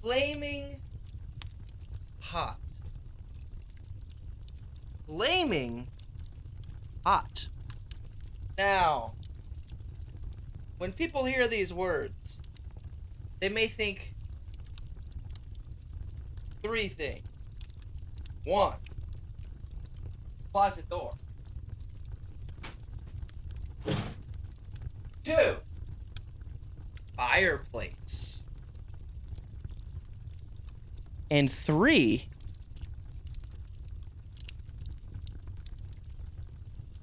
Flaming hot. Flaming hot. Now, when people hear these words, they may think three things. One, closet door. Two, fireplace. And three,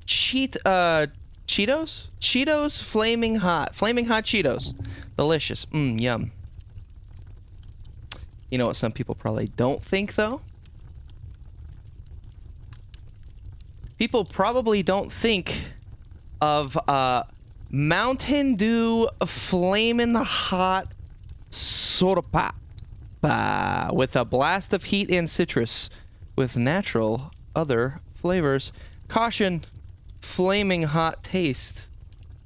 Cheetos? Cheetos flaming hot. Flaming hot Cheetos. Delicious. Yum. You know what some people probably don't think, though? People probably don't think of Mountain Dew flaming hot soda pop with a blast of heat and citrus with natural other flavors. Caution, flaming hot taste.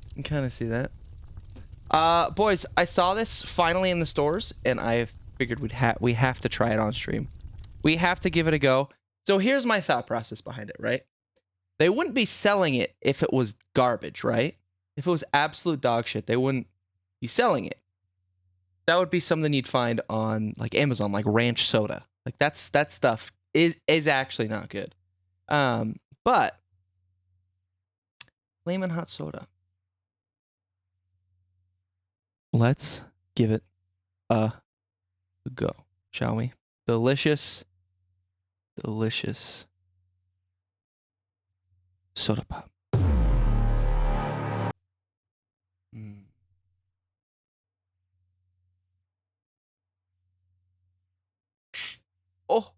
You can kind of see that. Boys, I saw this finally in the stores, and I figured we have to try it on stream. We have to give it a go. So here's my thought process behind it, right? They wouldn't be selling it if it was garbage, right? If it was absolute dog shit, they wouldn't be selling it. That would be something you'd find on like Amazon, like ranch soda. Like that stuff is actually not good. But flaming hot soda. Let's give it a go, shall we? Delicious, delicious soda pop. Oh.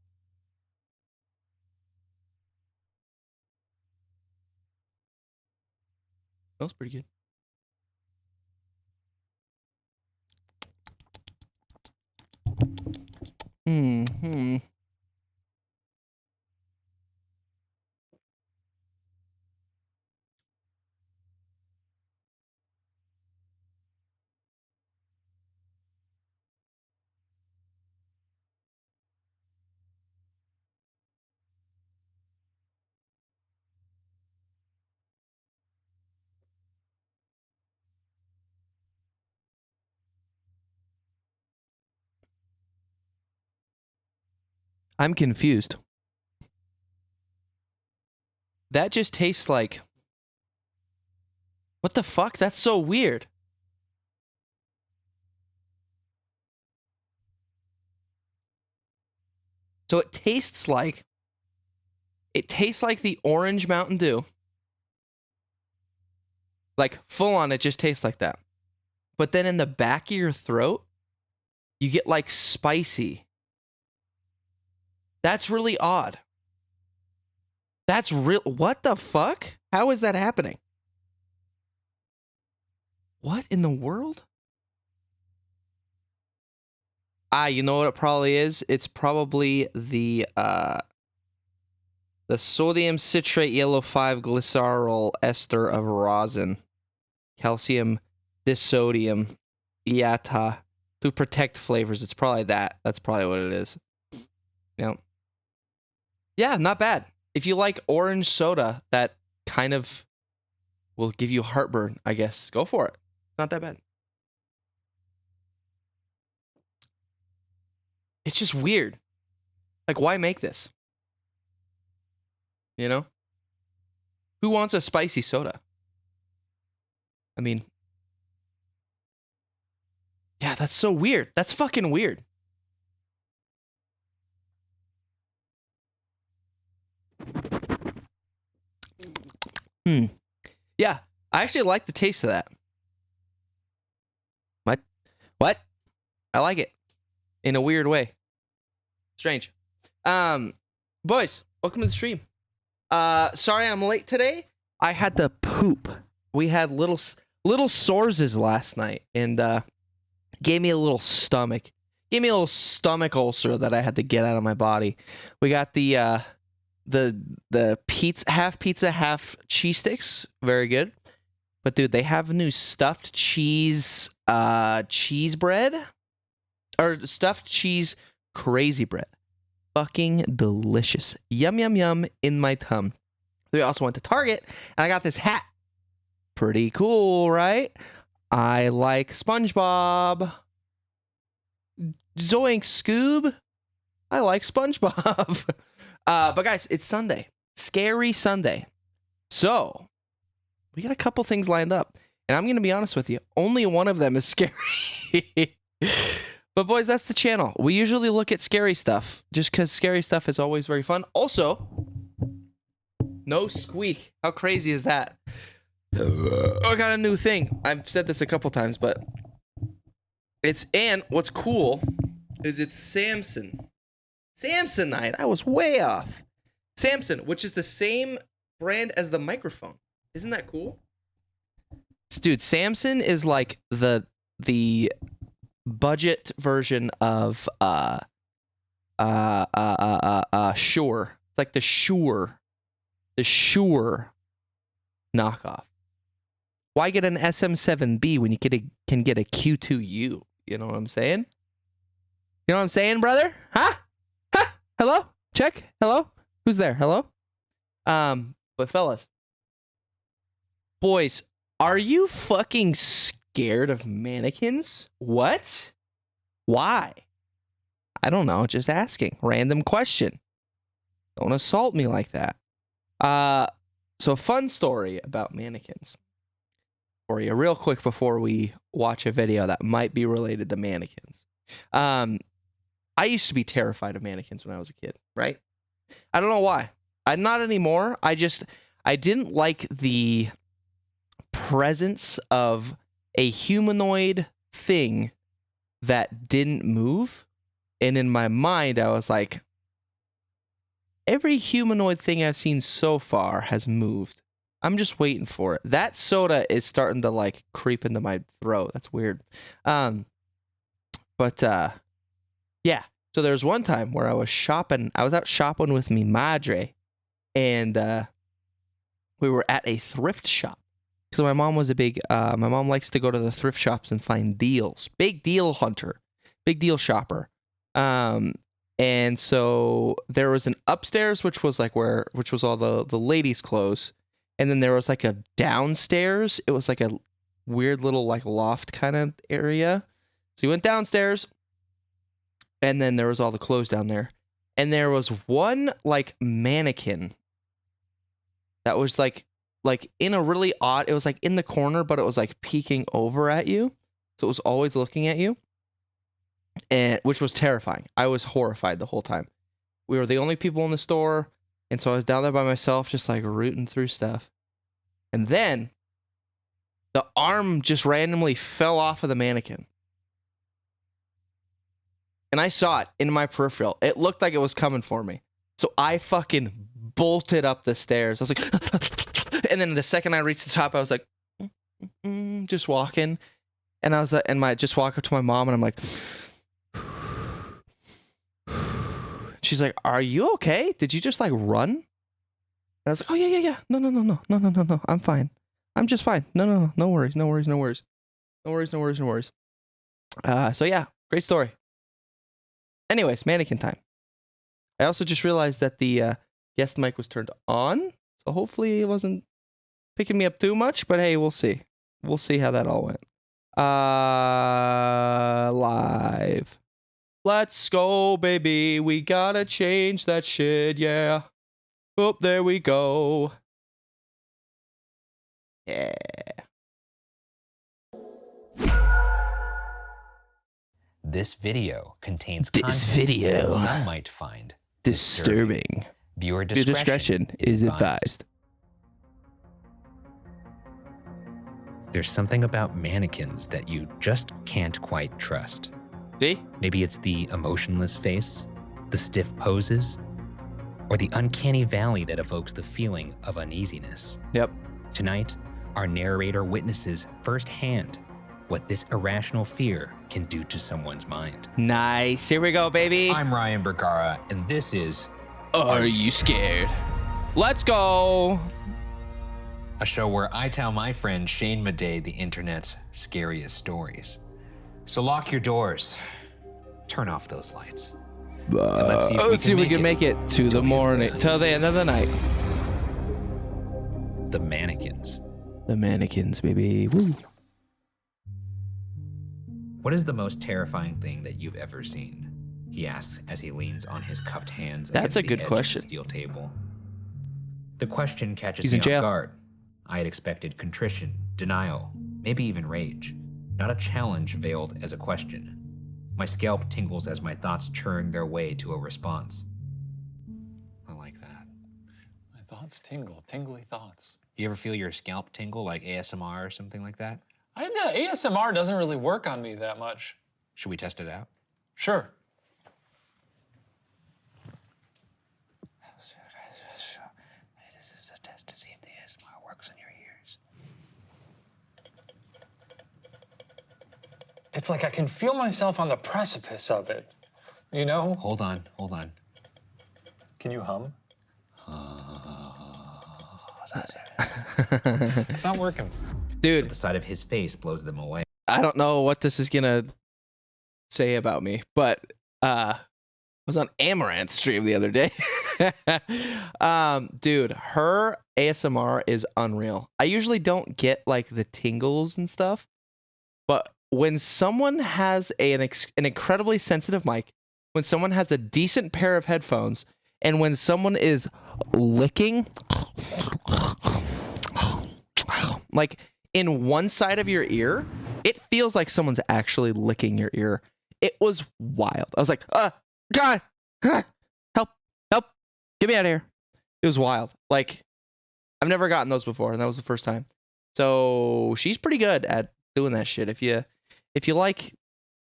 Smells pretty good. I'm confused. That just tastes like... What the fuck? That's so weird. So it tastes like... It tastes like the orange Mountain Dew. Like, full on, it just tastes like that. But then in the back of your throat, you get, like, spicy. That's really odd. That's real. What the fuck? How is that happening? What in the world? You know what it probably is? It's probably the sodium citrate yellow 5-glycerol ester of rosin. Calcium disodium iata to protect flavors. It's probably that. That's probably what it is. Yeah. Yeah, not bad. If you like orange soda, that kind of will give you heartburn, I guess. Go for it. Not that bad. It's just weird. Like, why make this? You know? Who wants a spicy soda? I mean... Yeah, that's so weird. That's fucking weird. Yeah, I actually like the taste of that. What? I like it. In a weird way. Strange. Boys, welcome to the stream. Sorry I'm late today. I had to poop. We had little sores last night, and gave me a little stomach ulcer that I had to get out of my body. We got the pizza, half cheese sticks, very good. But dude, they have new stuffed cheese bread. or stuffed cheese crazy bread. Fucking delicious. Yum, yum, yum in my tum. We also went to Target, and I got this hat. Pretty cool, right? I like SpongeBob. Zoink Scoob. I like SpongeBob. But guys, it's Sunday. Scary Sunday. So, we got a couple things lined up. And I'm going to be honest with you. Only one of them is scary. But boys, that's the channel. We usually look at scary stuff. Just because scary stuff is always very fun. Also, no squeak. How crazy is that? I got a new thing. I've said this a couple times, but and what's cool is it's Samsonite. I was way off. Samson, which is the same brand as the microphone. Isn't that cool? Dude, Samson is like the budget version of Shure. It's like the Shure knockoff. Why get an SM7B when you can get a Q2U? You know what I'm saying? You know what I'm saying, brother? Huh? Hello? Check. Hello? Who's there? Hello? But fellas, boys, are you fucking scared of mannequins? What? Why? I don't know. Just asking. Random question. Don't assault me like that. So a fun story about mannequins for you real quick before we watch a video that might be related to mannequins. I used to be terrified of mannequins when I was a kid, right? I don't know why. I'm not anymore. I didn't like the presence of a humanoid thing that didn't move. And in my mind, I was like, every humanoid thing I've seen so far has moved. I'm just waiting for it. That soda is starting to like creep into my throat. That's weird. Yeah. So there was one time where I was out shopping with me madre, and we were at a thrift shop. Because my mom was my mom likes to go to the thrift shops and find deals. Big deal hunter. Big deal shopper. And so there was an upstairs, which was all the ladies' clothes. And then there was like a downstairs. It was like a weird little like loft kind of area. So we went downstairs, and then there was all the clothes down there. And there was one like mannequin that was like in a really odd, it was like in the corner, but it was like peeking over at you. So it was always looking at you. And which was terrifying. I was horrified the whole time. We were the only people in the store, and so I was down there by myself, just like rooting through stuff. And then the arm just randomly fell off of the mannequin. And I saw it in my peripheral. It looked like it was coming for me. So I fucking bolted up the stairs. I was like, and then the second I reached the top, I was like, just walking. And I was like, just walk up to my mom, and I'm like, she's like, "Are you okay? Did you just like run?" And I was like, "Oh yeah. No. I'm fine. I'm just fine. No worries. So yeah, great story. Anyways, mannequin time. I also just realized that the guest mic was turned on, so hopefully it wasn't picking me up too much. But hey, we'll see. We'll see how that all went. Live. Let's go, baby. We gotta change that shit, yeah. Oh, there we go. Yeah. This video contains content that some might find disturbing. Viewer discretion is advised. There's something about mannequins that you just can't quite trust. See? Maybe it's the emotionless face, the stiff poses, or the uncanny valley that evokes the feeling of uneasiness. Yep. Tonight, our narrator witnesses firsthand what this irrational fear can do to someone's mind. Nice. Here we go, baby. I'm Ryan Bergara, and this is Are You Scared? Let's go. a show where I tell my friend Shane Madej the internet's scariest stories. So lock your doors, turn off those lights. Let's see if we can make it to the morning, till the end of the night. The mannequins. The mannequins, baby. Woo. What is the most terrifying thing that you've ever seen? He asks as he leans on his cuffed hands That's against a the good edge question. of the steel table. The question catches He's me in jail. off guard. I had expected contrition, denial, maybe even rage. Not a challenge veiled as a question. My scalp tingles as my thoughts churn their way to a response. I like that. My thoughts tingle, tingly thoughts. You ever feel your scalp tingle like ASMR or something like that? ASMR doesn't really work on me that much. Should we test it out? Sure. This is a test to see if the ASMR works in your ears. It's like I can feel myself on the precipice of it, you know? Hold on. Can you hum? It's It's not working. Dude, The sight of his face blows them away. I don't know what this is gonna say about me, but I was on Amaranth's stream the other day. Dude, her ASMR is unreal. I usually don't get like the tingles and stuff, but when someone has an incredibly sensitive mic, when someone has a decent pair of headphones, and when someone is licking like in one side of your ear, it feels like someone's actually licking your ear. It was wild. I was like, God, help, get me out of here. It was wild. Like, I've never gotten those before, and that was the first time. So she's pretty good at doing that shit. If you like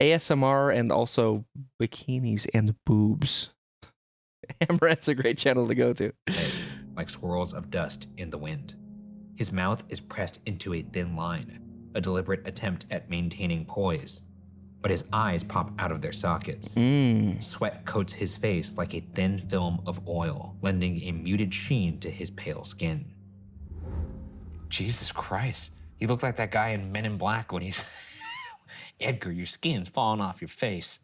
ASMR and also bikinis and boobs, Amaranth's a great channel to go to. Like swirls of dust in the wind. His mouth is pressed into a thin line, a deliberate attempt at maintaining poise. But his eyes pop out of their sockets. Sweat coats his face like a thin film of oil, lending a muted sheen to his pale skin. Jesus Christ. You look like that guy in Men in Black when he's... Edgar, your skin's falling off your face.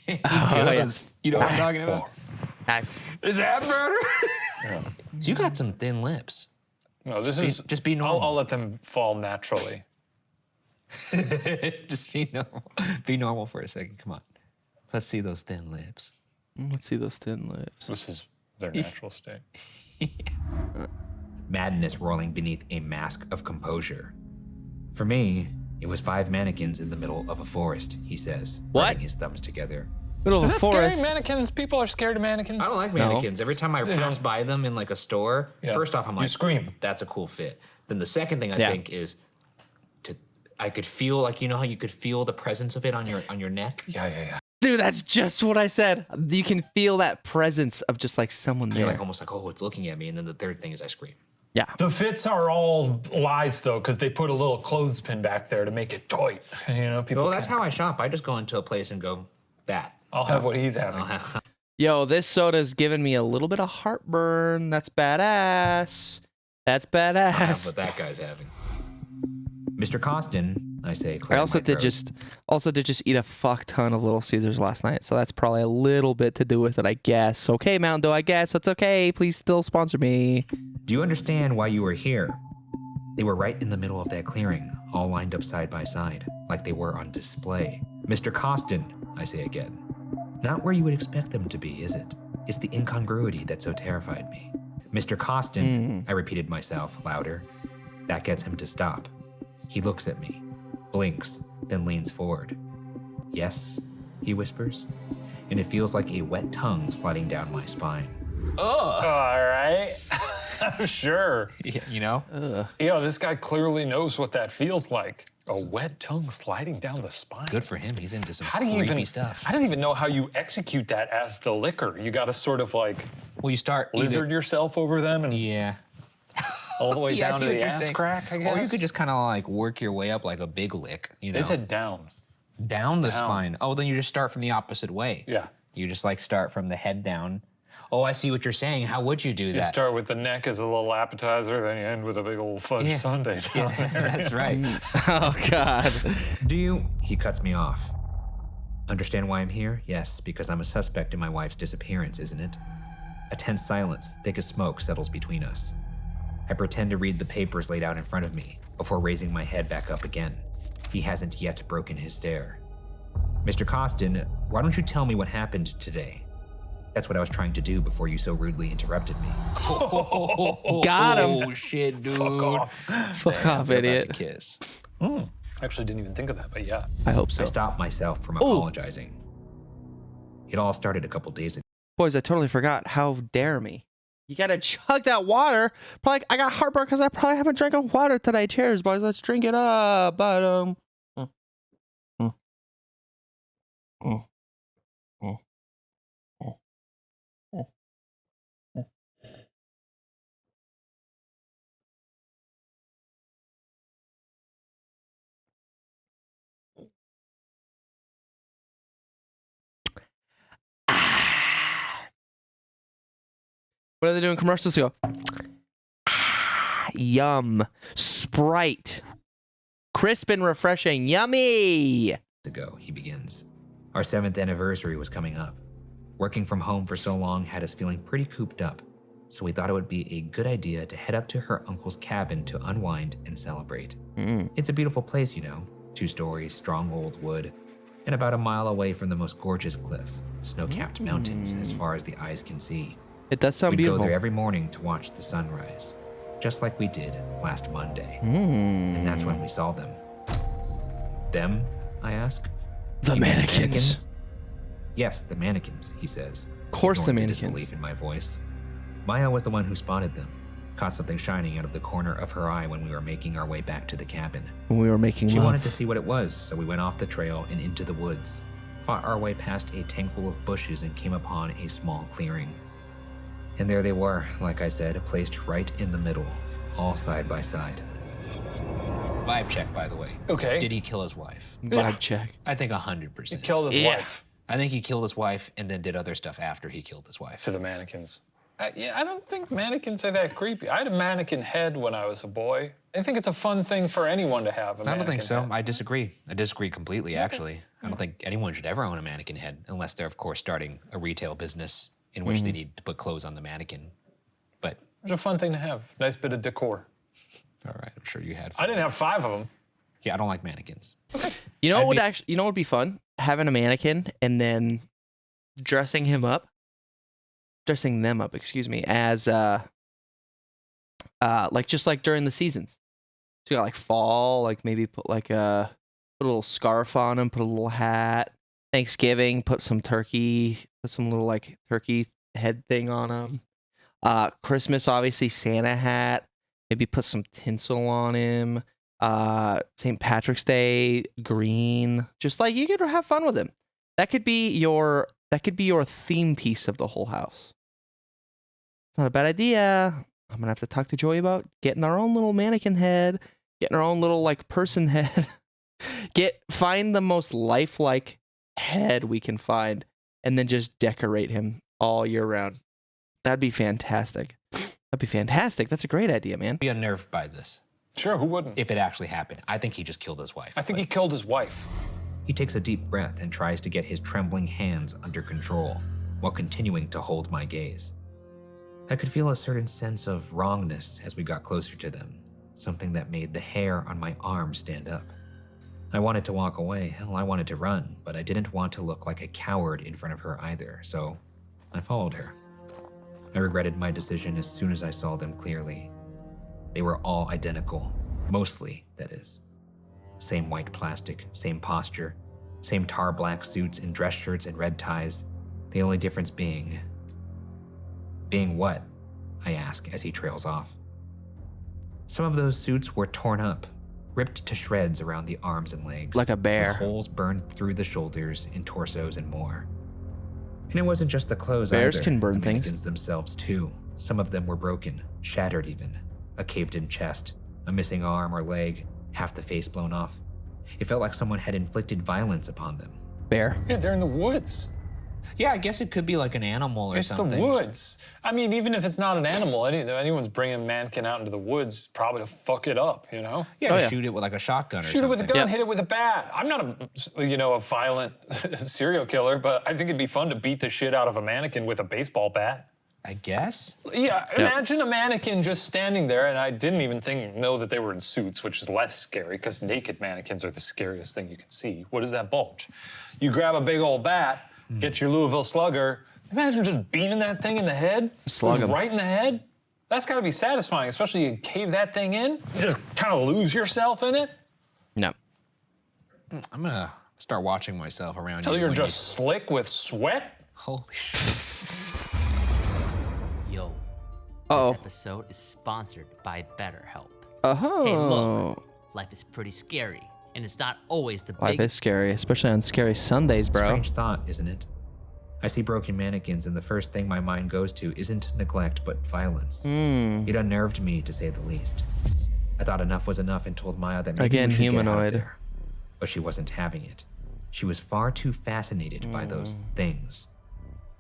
Yes. You know what I'm talking about? Hi. Is that better? So you got some thin lips. No, Just be normal. I'll let them fall naturally. Just be normal. Be normal for a second. Come on. Let's see those thin lips. Let's see those thin lips. This is their natural state. Madness rolling beneath a mask of composure. For me, it was 5 mannequins in the middle of a forest, he says, What? rubbing his thumbs together. Middle Is of that a forest. scary? Mannequins? People are scared of mannequins? I don't like mannequins. Every time I They pass don't- by them in like a store, Yeah. first off, I'm You like, scream. that's a cool fit. Then the second thing I Yeah. think is, I could feel, like, you know how you could feel the presence of it on your neck? Yeah. Dude, that's just what I said. You can feel that presence of just like someone there. You're like almost like, oh, it's looking at me. And then the third thing is I scream. Yeah. The fits are all lies, though, because they put a little clothespin back there to make it tight. You know, people. Well, that's how I shop. I just go into a place and go, that. I'll have what he's having. Yo, this soda's giving me a little bit of heartburn. That's badass. That's I'll have badass. what that guy's having. Mr. Costin, I say, I clearing also my did throat. just eat a fuck ton of Little Caesars last night, so that's probably a little bit to do with it, I guess. Okay, Mountain Dew, I guess it's okay. Please still sponsor me. Do you understand why you were here? They were right in the middle of that clearing, all lined up side by side, like they were on display. Mr. Costin, I say again. Not where you would expect them to be, is it? It's the incongruity that so terrified me. Mr. Costin, I repeated myself louder. That gets him to stop. He looks at me, blinks, then leans forward. Yes, he whispers, and it feels like a wet tongue sliding down my spine. All right. I'm sure. Yeah, you know? This guy clearly knows what that feels like. A wet tongue sliding down the spine. Good for him. He's into some How do you creepy even stuff. I don't even know how you execute that as the licker. You got to sort of like Well, you start lizard yourself over them and Yeah. all the way Yeah, I down see to what the you're ass saying. crack, I guess. Or you could just kind of like work your way up like a big lick, you know? They said down. down the spine. Oh, then you just start from the opposite way. Yeah. You just like start from the head down. Oh, I see what you're saying. How would you do You that? start with the neck as a little appetizer, then you end with a big old fudge sundae down there. That's right. Oh, God. Do you? He cuts me off. Understand why I'm here? Yes, because I'm a suspect in my wife's disappearance, isn't it? A tense silence, thick as smoke, settles between us. I pretend to read the papers laid out in front of me before raising my head back up again. He hasn't yet broken his stare. Mr. Costin, why don't you tell me what happened today? That's what I was trying to do before you so rudely interrupted me. Got him. Oh shit, dude. Fuck off. Fuck off, idiot. About to kiss. Actually didn't even think of that, but yeah. I hope so. I stopped myself from apologizing. It all started a couple days ago. Boys, I totally forgot. How dare me? You gotta chug that water. Probably I got heartburn because I probably haven't drank water today. Cheers, boys. Let's drink it up. But what are they doing? Commercials go. Yum. Sprite. Crisp and refreshing. Yummy. Ago, he begins. Our 7th anniversary was coming up. Working from home for so long had us feeling pretty cooped up, so we thought it would be a good idea to head up to her uncle's cabin to unwind and celebrate. It's a beautiful place, you know, 2 stories, strong old wood, and about a mile away from the most gorgeous cliff, snow-capped mountains as far as the eyes can see. It does sound We'd beautiful. go there every morning to watch the sunrise, just like we did last Monday. And that's when we saw them. Them, I ask? The You mean mannequins. Yes, the mannequins, he says. Of course the ignoring mannequins. disbelief in my voice. Maya was the one who spotted them, caught something shining out of the corner of her eye when we were making our way back to the cabin. When we were making She love. wanted to see what it was, so we went off the trail and into the woods, fought our way past a tankful of bushes and came upon a small clearing. And there they were, like I said, placed right in the middle, all side by side. Vibe check, by the way. Okay. Did he kill his wife? Vibe check. I think 100%. He killed his wife I think he killed his wife and then did other stuff after he killed his wife. to the mannequins. I don't think mannequins are that creepy. I had a mannequin head when I was a boy. I think it's a fun thing for anyone to have. I don't think so. I disagree. I disagree completely, actually. I don't think anyone should ever own a mannequin head unless they're, of course, starting a retail business in which they need to put clothes on the mannequin. But It's a fun thing to have. Nice bit of decor. all right, I'm sure you had. I didn't have 5 of them. Yeah, I don't like mannequins. You know what would actually? You know what would be fun? Having a mannequin and then dressing them up, excuse me, as like just like during the seasons. So you got like fall, like maybe put like put a little scarf on him, put a little hat. Thanksgiving, put some turkey, put some little like turkey head thing on him. Christmas, obviously Santa hat. Maybe put some tinsel on him. St. Patrick's Day, green. Just like you could have fun with him. That could be your theme piece of the whole house. It's not a bad idea. I'm gonna have to talk to Joey about getting our own little mannequin head, getting our own little like person head. Find the most lifelike head we can find, and then just decorate him all year round. That'd be fantastic. That's a great idea, man. Be unnerved by this. Sure, who wouldn't? If it actually happened. I think he just killed his wife. I think he killed his wife. He takes a deep breath and tries to get his trembling hands under control while continuing to hold my gaze. I could feel a certain sense of wrongness as we got closer to them, something that made the hair on my arm stand up. I wanted to walk away, hell, I wanted to run, but I didn't want to look like a coward in front of her either, so I followed her. I regretted my decision as soon as I saw them clearly. They were all identical, mostly, that is. Same white plastic, same posture, same tar black suits and dress shirts and red ties, the only difference being... Being what? I ask as he trails off. Some of those suits were torn up, ripped to shreds around the arms and legs. Like a bear. With holes burned through the shoulders and torsos and more. And it wasn't just the clothes Bears either. can burn the things. mannequins themselves too. Some of them were broken, shattered even. A caved-in chest, a missing arm or leg, half the face blown off. It felt like someone had inflicted violence upon them. Bear. Yeah, they're in the woods. Yeah, I guess it could be like an animal or It's something. the woods. I mean, even if it's not an animal, anyone's bringing a mannequin out into the woods probably to fuck it up, you know? Yeah, Oh, to yeah. shoot it with like a shotgun or Shoot something. it with a gun, Yep. hit it with a bat. I'm not a violent serial killer, but I think it'd be fun to beat the shit out of a mannequin with a baseball bat. I guess. Yeah, imagine a mannequin just standing there, and I didn't even know that they were in suits, which is less scary, because naked mannequins are the scariest thing you can see. What is that bulge? You grab a big old bat, get your Louisville Slugger, imagine just beaming that thing in the head. Slug Goes 'em. right in the head. That's gotta be satisfying, especially you cave that thing in, you just kind of lose yourself in it. No. I'm gonna start watching myself around Till you you're when just slick with sweat. Holy shit. Yo, Uh-oh. this episode is sponsored by BetterHelp. Oh. Hey, look, life is pretty scary, and it's not always the Life big. is scary, especially on scary Sundays, bro. Strange thought, isn't it? I see broken mannequins, and the first thing my mind goes to isn't neglect, but violence. It unnerved me, to say the least. I thought enough was enough and told Maya that maybe Again, we should get out of humanoid. there. But she wasn't having it. She was far too fascinated by those things.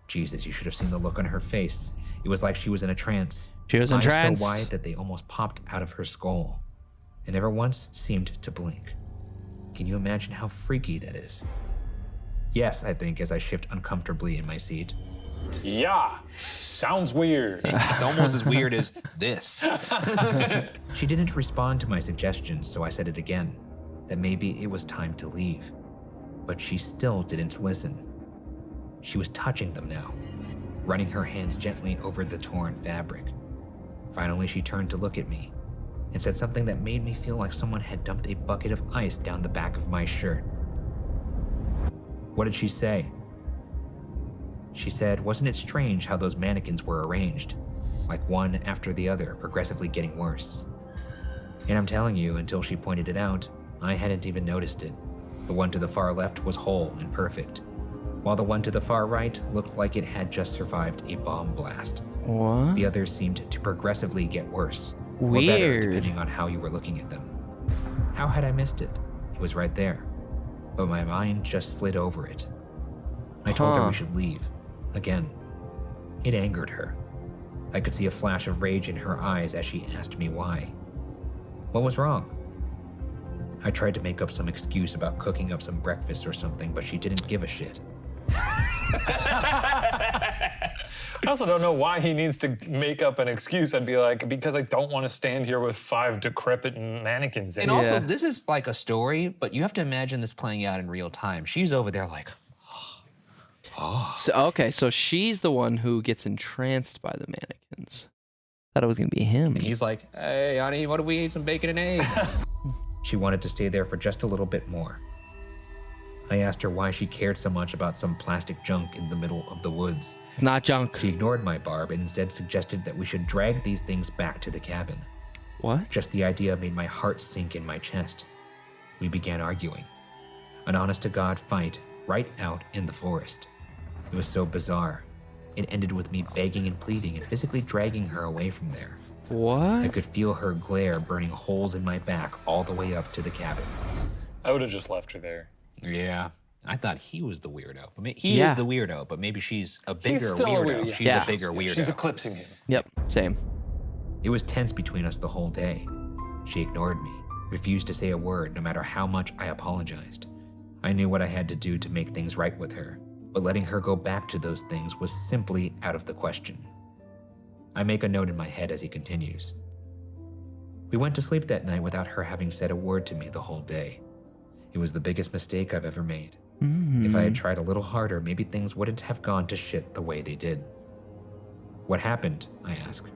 Jesus, you should have seen the look on her face. It was like she was in a trance. She was in Eyes trance. so wide that they almost popped out of her skull, and never once seemed to blink. Can you imagine how freaky that is? Yes, I think, as I shift uncomfortably in my seat. Yeah, sounds weird. It's almost as weird as this. She didn't respond to my suggestions, so I said it again, that maybe it was time to leave. But she still didn't listen. She was touching them now, running her hands gently over the torn fabric. Finally, she turned to look at me and said something that made me feel like someone had dumped a bucket of ice down the back of my shirt. What did she say? She said, wasn't it strange how those mannequins were arranged? Like one after the other, progressively getting worse. And I'm telling you, until she pointed it out, I hadn't even noticed it. The one to the far left was whole and perfect, while the one to the far right looked like it had just survived a bomb blast. What? The others seemed to progressively get worse, or better, Weird. depending on how you were looking at them. How had I missed it? It was right there, but my mind just slid over it. I told her Huh. we should leave. Again. It angered her. I could see a flash of rage in her eyes as she asked me why. What was wrong? I tried to make up some excuse about cooking up some breakfast or something, but she didn't give a shit. I also don't know why he needs to make up an excuse. I'd be like, because I don't want to stand here with 5 decrepit mannequins in And it. also, Yeah. this is like a story, but you have to imagine this playing out in real time. She's over there like, So, okay, so she's the one who gets entranced by the mannequins. Thought it was gonna be him. and he's like, hey, honey, what if we ate some bacon and eggs? She wanted to stay there for just a little bit more. I asked her why she cared so much about some plastic junk in the middle of the woods. It's not junk. She ignored my barb and instead suggested that we should drag these things back to the cabin. What? Just the idea made my heart sink in my chest. We began arguing. An honest-to-God fight right out in the forest. It was so bizarre. It ended with me begging and pleading and physically dragging her away from there. I What? could feel her glare burning holes in my back all the way up to the cabin. I would have just left her there. Yeah. I thought he was the weirdo. But he Yeah. is the weirdo, but maybe she's a bigger He's still a weirdo. weirdo, yeah. She's Yeah. a bigger weirdo. She's eclipsing him. Yep, same. It was tense between us the whole day. She ignored me, refused to say a word no matter how much I apologized. I knew what I had to do to make things right with her, but letting her go back to those things was simply out of the question. I make a note in my head as he continues. We went to sleep that night without her having said a word to me the whole day. It was the biggest mistake I've ever made. If I had tried a little harder, maybe things wouldn't have gone to shit the way they did. What happened? I asked.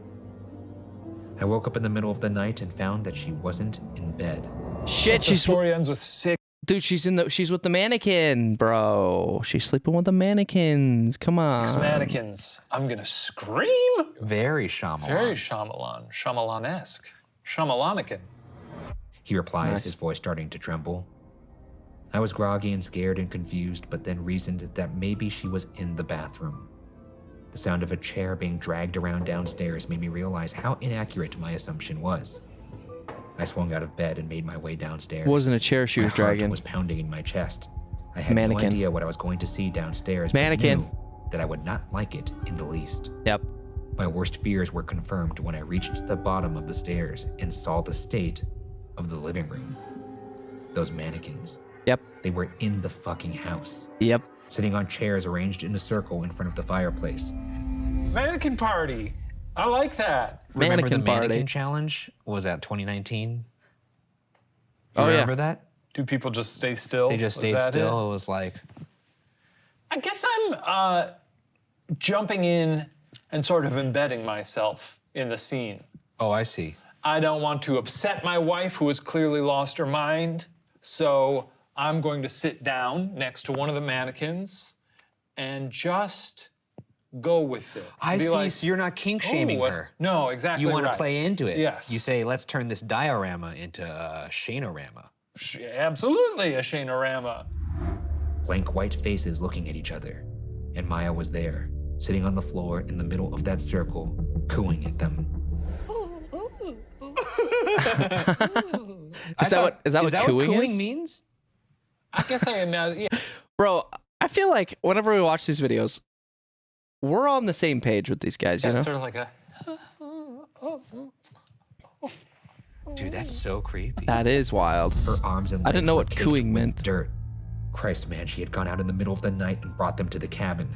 I woke up in the middle of the night and found that she wasn't in bed. Shit, The she's story ends with 6. dude. She's with the mannequin, bro. She's sleeping with the mannequins. Come on. mannequins. I'm gonna scream. Very Shyamalan. Very Shyamalan, Shyamalan-esque, Shyamalanican. He replies, Nice. his voice starting to tremble. I was groggy and scared and confused, but then reasoned that maybe she was in the bathroom. The sound of a chair being dragged around downstairs made me realize how inaccurate my assumption was. I swung out of bed and made my way downstairs. It wasn't a chair she My was heart dragging. was pounding in my chest. I had no Mannequin. idea what I was going to see downstairs, but Mannequin. knew that I would not like it in the least. Yep. My worst fears were confirmed when I reached the bottom of the stairs and saw the state of the living room. Those mannequins. Yep. They were in the fucking house, Yep. sitting on chairs arranged in a circle in front of the fireplace. Mannequin party. I like that. Remember Mannequin the mannequin party. challenge? Was that 2019? Oh, You yeah. remember that? Do people just stay still? They just Was stayed that still. It was like, I guess I'm jumping in and sort of embedding myself in the scene. oh, I see. I don't want to upset my wife, who has clearly lost her mind. So I'm going to sit down next to one of the mannequins and just go with it. I Be see. like, So you're not kink shaming "Oh, her. No, exactly. You want right. to play into it. Yes. You say, let's turn this diorama into a Shanorama. Absolutely a Shanorama. Blank white faces looking at each other, and Maya was there, sitting on the floor in the middle of that circle, cooing at them. Is that what cooing is? means? I guess I imagine. Yeah. Bro, I feel like whenever we watch these videos, we're on the same page with these guys, you know? It's sort of like a. Dude, that's so creepy. That is wild. Her arms and I legs didn't know were what caked cooing with meant. Dirt. Christ, man, she had gone out in the middle of the night and brought them to the cabin.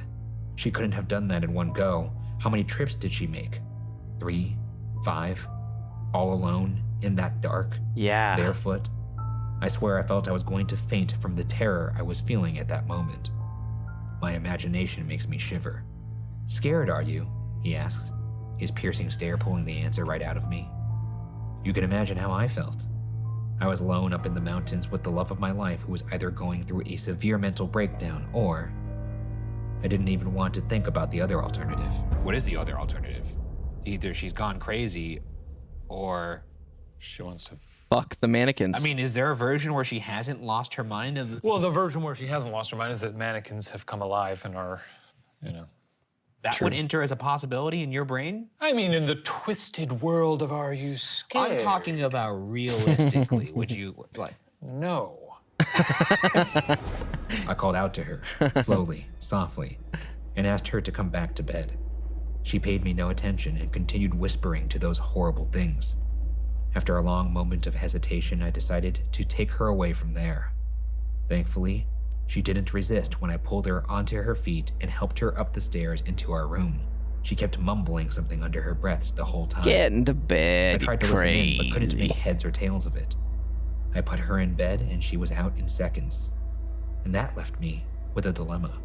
She couldn't have done that in one go. How many trips did she make? 3? 5? All alone, in that dark, Yeah. barefoot? I swear I felt I was going to faint from the terror I was feeling at that moment. My imagination makes me shiver. Scared, are you? He asks, his piercing stare pulling the answer right out of me. You can imagine how I felt. I was alone up in the mountains with the love of my life who was either going through a severe mental breakdown or I didn't even want to think about the other alternative. What is the other alternative? Either she's gone crazy or, She wants to. Fuck the mannequins. I mean, is there a version where she hasn't lost her mind? Well, the version where she hasn't lost her mind is that mannequins have come alive and are, That would enter as a possibility in your brain? I mean, in the twisted world of Are You Scared? I'm talking about realistically. Would you, like, No. I called out to her, slowly, softly, and asked her to come back to bed. She paid me no attention and continued whispering to those horrible things. After a long moment of hesitation, I decided to take her away from there. Thankfully, she didn't resist when I pulled her onto her feet and helped her up the stairs into our room. She kept mumbling something under her breath the whole time. Get into I bed, tried to you listen in, but couldn't crazy. make heads or tails of it. I put her in bed and she was out in seconds. And that left me with a dilemma.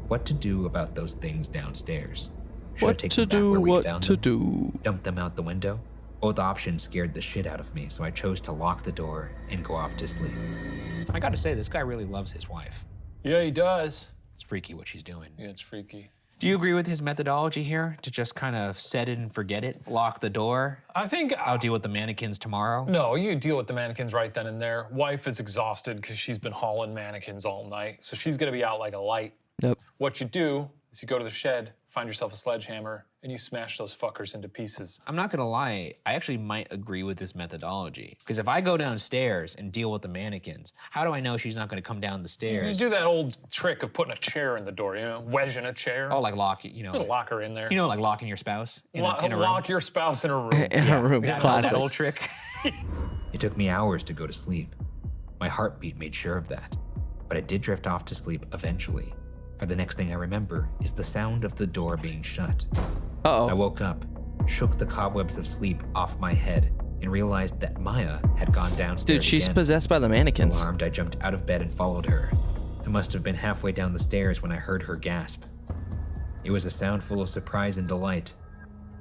What to do about those things downstairs? Should I What take to them back do, where we what found to them? do. Dump them out the window? Both options scared the shit out of me, so I chose to lock the door and go off to sleep. I gotta say, this guy really loves his wife. Yeah, he does. It's freaky what she's doing. Yeah, it's freaky. Do you agree with his methodology here? To just kind of set it and forget it? Lock the door? I think. I'll deal with the mannequins tomorrow? No, you deal with the mannequins right then and there. Wife is exhausted because she's been hauling mannequins all night, so she's gonna be out like a light. Nope. What you do is you go to the shed, find yourself a sledgehammer, and you smash those fuckers into pieces. I'm not gonna lie, I actually might agree with this methodology. Because if I go downstairs and deal with the mannequins, how do I know she's not gonna come down the You stairs? do that old trick of putting a chair in the door, wedging a chair. Oh, like lock it, you know. Just lock her in there. Like locking your spouse in a room. Lock your spouse in a room. In a room, That classic. old trick. It took me hours to go to sleep. My heartbeat made sure of that. But I did drift off to sleep eventually. For the next thing I remember is the sound of the door being shut. I Uh-oh. woke up, shook the cobwebs of sleep off my head, and realized that Maya had gone downstairs Dude, she's again. possessed by the mannequins. Alarmed, I jumped out of bed and followed her. I must have been halfway down the stairs when I heard her gasp. It was a sound full of surprise and delight.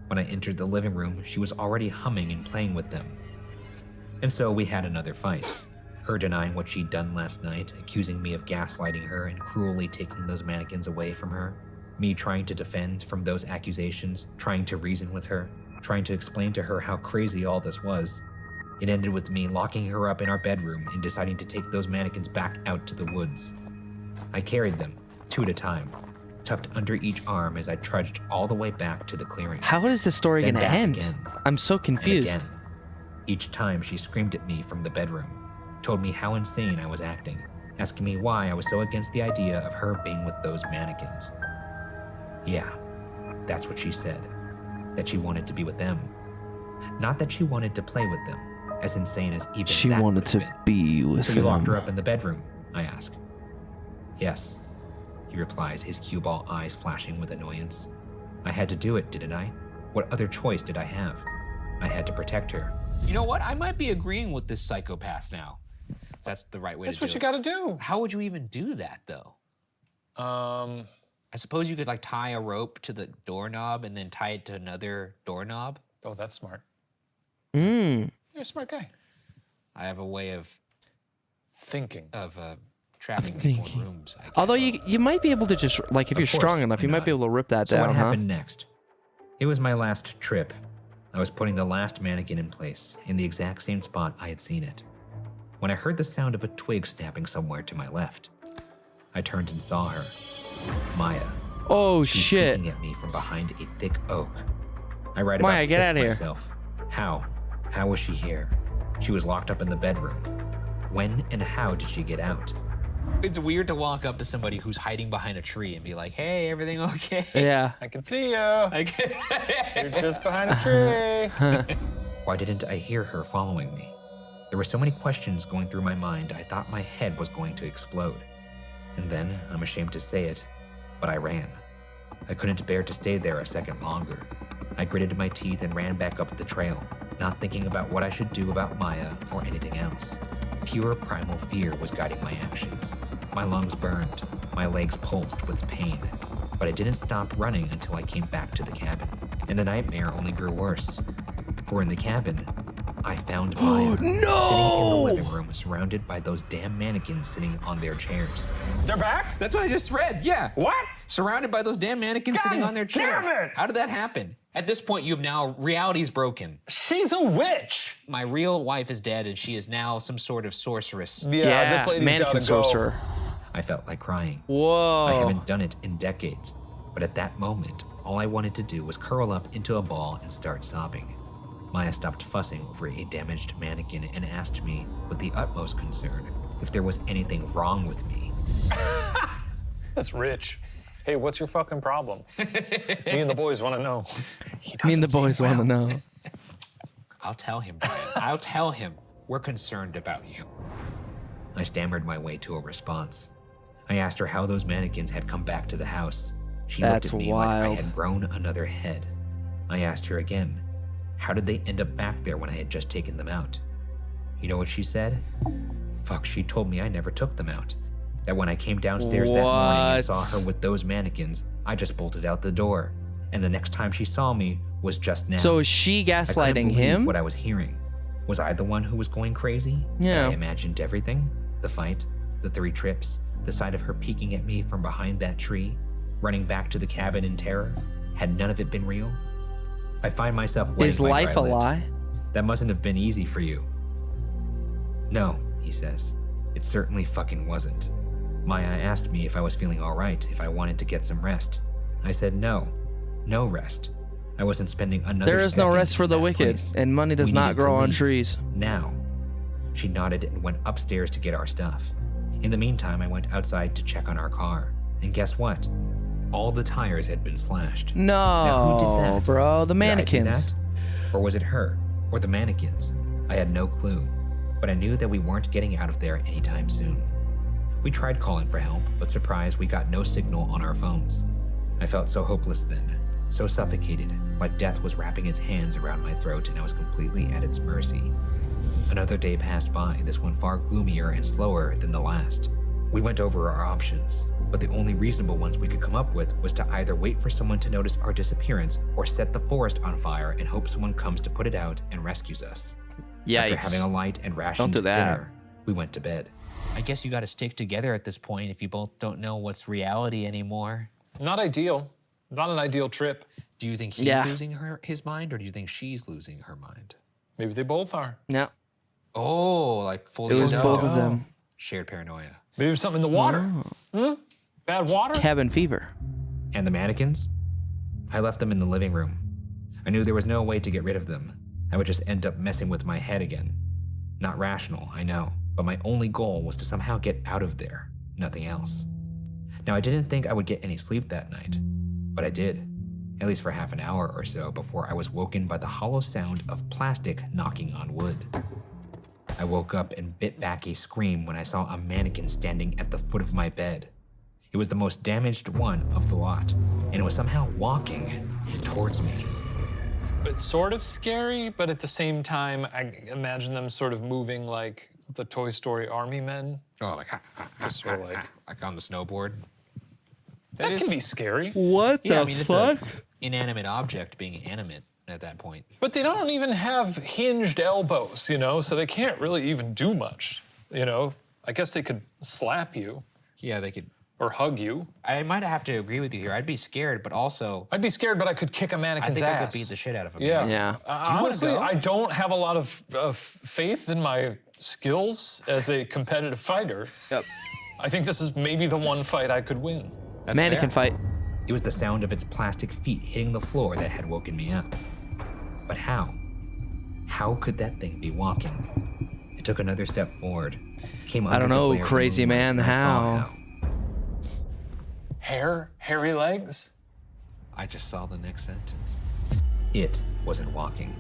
When I entered the living room, she was already humming and playing with them. And so we had another fight. Her denying what she'd done last night, accusing me of gaslighting her and cruelly taking those mannequins away from her. Me trying to defend from those accusations, trying to reason with her, trying to explain to her how crazy all this was. It ended with me locking her up in our bedroom and deciding to take those mannequins back out to the woods. I carried them, 2 at a time, tucked under each arm as I trudged all the way back to the clearing. How is this story Then gonna back end? again. I'm so And confused. again. Each time she screamed at me from the bedroom, told me how insane I was acting, asking me why I was so against the idea of her being with those mannequins. Yeah, that's what she said, that she wanted to be with them. Not that she wanted to play with them, as insane as even She that wanted would to have been. be with So you locked him. her up in the bedroom, I ask. Yes, he replies, his cue ball eyes flashing with annoyance. I had to do it, didn't I? What other choice did I have? I had to protect her. You know what? I might be agreeing with this psychopath now. That's the right way That's to do what you it. gotta do. How would you even do that, though? I suppose you could like tie a rope to the doorknob and then tie it to another doorknob. Oh, that's smart. Mm. You're a smart guy. I have a way of Thinking. trapping people in Thinking. rooms. I guess. Although you might be able to just, like, if Of you're strong course, enough, I you might nod. be able to rip that So down, what huh? happened next? It was my last trip. I was putting the last mannequin in place, in the exact same spot I had seen it, when I heard the sound of a twig snapping somewhere to my left. I turned and saw her. Maya. Oh, She's shit. peeking at me from behind a thick oak. I write Maya, about to get piss outta here. myself. How? How was she here? She was locked up in the bedroom. When and how did she get out? It's weird to walk up to somebody who's hiding behind a tree and be like, "Hey, everything okay?" Yeah. I can see you. Like, You're just behind a tree. Why didn't I hear her following me? There were so many questions going through my mind, I thought my head was going to explode. And then, I'm ashamed to say it, but I ran. I couldn't bear to stay there a second longer. I gritted my teeth and ran back up the trail, not thinking about what I should do about Maya or anything else. Pure primal fear was guiding my actions. My lungs burned, my legs pulsed with pain, but I didn't stop running until I came back to the cabin. And the nightmare only grew worse. For in the cabin, I found Maya sitting in the living room surrounded by those damn mannequins sitting on their chairs. They're back? that's what I just read. Yeah. What? Surrounded by those damn mannequins sitting on their damn chairs. it! How did that happen? At this point, you've now reality's broken. She's a witch. My real wife is dead, and she is now some sort of sorceress. Yeah, this lady's mannequin gotta go. sorcerer. I felt like crying. Whoa. I haven't done it in decades, but at that moment, all I wanted to do was curl up into a ball and start sobbing. Maya stopped fussing over a damaged mannequin and asked me, with the utmost concern, if there was anything wrong with me. That's rich. Hey, what's your fucking problem? Me and the boys want to know. Me and the boys want to know. I'll tell him, Brian. I'll tell him. We're concerned about you. I stammered my way to a response. I asked her how those mannequins had come back to the house. She That's looked at me like I wild. had grown another head. I asked her again, how did they end up back there when I had just taken them out? You know what she said? Fuck, she told me I never took them out. That when I came downstairs that morning and saw What? her with those mannequins, I just bolted out the door. And the next time she saw me was just now. So is she I couldn't gaslighting believe him? what I was hearing. Was I the one who was going crazy? Yeah. Had I imagined everything? The fight, the 3 trips, the sight of her peeking at me from behind that tree, running back to the cabin in terror. Had none of it been real? I find myself wetting Is my life dry a lips. lie? That mustn't have been easy for you. No, he says. It certainly fucking wasn't. Maya asked me if I was feeling all right, if I wanted to get some rest. I said no. No rest. I wasn't spending another There is no second rest for in the that wicked, place. and money does We not needed to grow on leave. trees. Now. She nodded and went upstairs to get our stuff. In the meantime, I went outside to check on our car. And guess what? All the tires had been slashed. Now, who No, did that? bro, the Did I do mannequins. that? Or was it her? Or the mannequins? I had no clue. But I knew that we weren't getting out of there anytime soon. We tried calling for help, but surprise, we got no signal on our phones. I felt so hopeless then, so suffocated, like death was wrapping its hands around my throat and I was completely at its mercy. Another day passed by, this one far gloomier and slower than the last. We went over our options, but the only reasonable ones we could come up with was to either wait for someone to notice our disappearance or set the forest on fire and hope someone comes to put it out and rescues us. After having a Yikes. light and rationed do that. dinner, we went to bed. I guess you got to stick together at this point if you both don't know what's reality anymore. Not ideal. Not an ideal trip. Do you think he's Yeah. losing his mind, or do you think she's losing her mind? Maybe they both are. No, Oh, like fully it was no. both of them. Shared paranoia. Maybe there's something in the water. Bad water? Cabin fever. And the mannequins? I left them in the living room. I knew there was no way to get rid of them. I would just end up messing with my head again. Not rational, I know, but my only goal was to somehow get out of there, nothing else. Now, I didn't think I would get any sleep that night, but I did, at least for half an hour or so before I was woken by the hollow sound of plastic knocking on wood. I woke up and bit back a scream when I saw a mannequin standing at the foot of my bed. It was the most damaged one of the lot, and it was somehow walking towards me. It's sort of scary, but at the same time, I imagine them sort of moving like the Toy Story army men. Oh, like, Just sort of like on the snowboard. That can be scary. What Yeah, the I mean, it's fuck? an inanimate object being animate at that point. But they don't even have hinged elbows, you know, so they can't really even do much, you know? I guess they could slap you Yeah, they could. or hug you. I might have to agree with you here. I'd be scared, but also I'd be scared, but I could kick a I mannequin's think ass. I could beat the shit out of a Yeah. man. Yeah. Do you wanna Honestly, go? I don't have a lot of faith in my skills as a competitive fighter. Yep. I think this is maybe the one fight I could win. That's Mannequin fair. fight. It was the sound of its plastic feet hitting the floor that had woken me up. But how? How could that thing be walking? It took another step forward, came I don't under the know, glare of the crazy moonlight, man, and I saw how? Hair, hairy legs. I just saw the next sentence. It wasn't walking.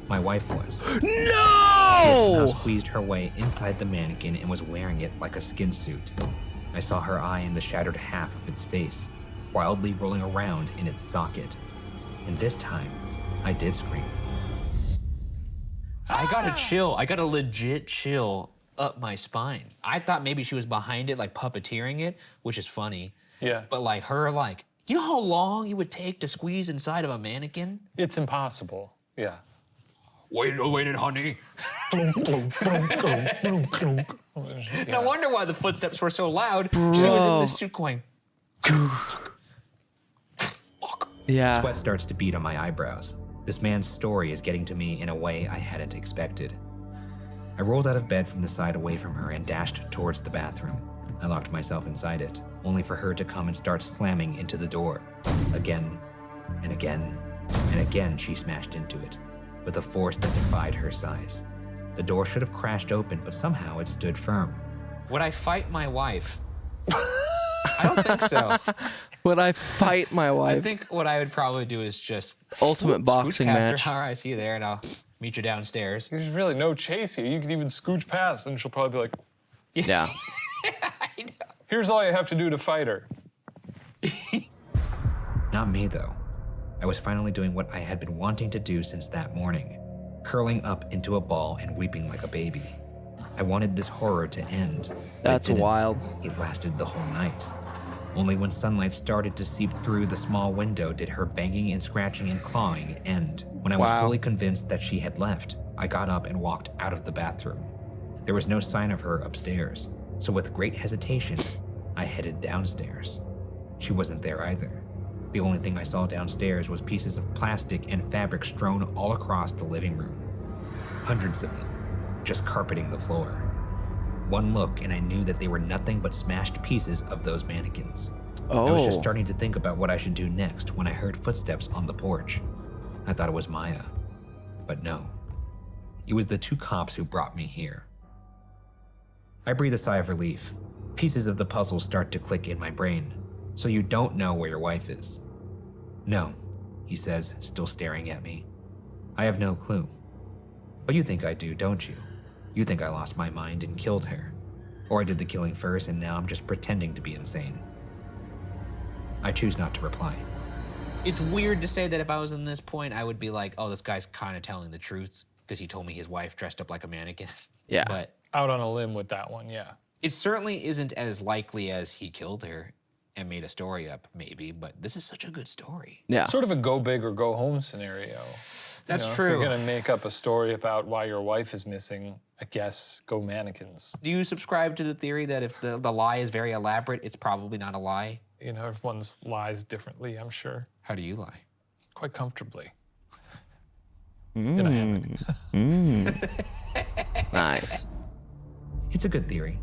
My wife was. She had somehow No! squeezed her way inside the mannequin and was wearing it like a skin suit. I saw her eye in the shattered half of its face, wildly rolling around in its socket. And this time, I did scream. I got a chill. I got a legit chill up my spine. I thought maybe she was behind it, like puppeteering it, which is funny. Yeah. But like her, like, you know how long it would take to squeeze inside of a mannequin? It's impossible. Yeah. Wait a minute, honey. Yeah. No wonder why the footsteps were so loud. She was in the suit going. Yeah. Sweat starts to bead on my eyebrows. This man's story is getting to me in a way I hadn't expected. I rolled out of bed from the side away from her and dashed towards the bathroom. I locked myself inside it, only for her to come and start slamming into the door. Again, and again, and again she smashed into it, with a force that defied her size. The door should have crashed open, but somehow it stood firm. Would I fight my wife? I don't think so. Would I fight my I wife? think what I would probably do is just Ultimate scooch boxing past match. Her. All right, I see you there, and I'll meet you downstairs. There's really no chase here. You can even scooch past, and she'll probably be like, Yeah. here's all you have to do to fight her. Not me, though. I was finally doing what I had been wanting to do since that morning, curling up into a ball and weeping like a baby. I wanted this horror to end. but it That's didn't. wild. It lasted the whole night. Only when sunlight started to seep through the small window did her banging and scratching and clawing end. When I was Wow. fully convinced that she had left, I got up and walked out of the bathroom. There was no sign of her upstairs, so with great hesitation, I headed downstairs. She wasn't there either. The only thing I saw downstairs was pieces of plastic and fabric strewn all across the living room. Hundreds of them, just carpeting the floor. One look and I knew that they were nothing but smashed pieces of those mannequins. I was just Oh. starting to think about what I should do next when I heard footsteps on the porch. I thought it was Maya, but no. It was the two cops who brought me here. I breathe a sigh of relief. Pieces of the puzzle start to click in my brain. So you don't know where your wife is? No, he says, still staring at me. I have no clue. But you think I do, don't you? You think I lost my mind and killed her. Or I did the killing first and now I'm just pretending to be insane. I choose not to reply. It's weird to say that if I was in this point, I would be like, oh, this guy's kind of telling the truth because he told me his wife dressed up like a mannequin. Yeah. But Out on a limb with that one, yeah. it certainly isn't as likely as he killed her and made a story up, maybe, but this is such a good story. Yeah. Sort of a go big or go home scenario. That's If true. you're gonna make up a story about why your wife is missing, I guess go mannequins. Do you subscribe to the theory that if the lie is very elaborate, it's probably not a lie? You know, everyone's lies differently, I'm sure. How do you lie? Quite comfortably. In a hammock. Nice. It's a good theory,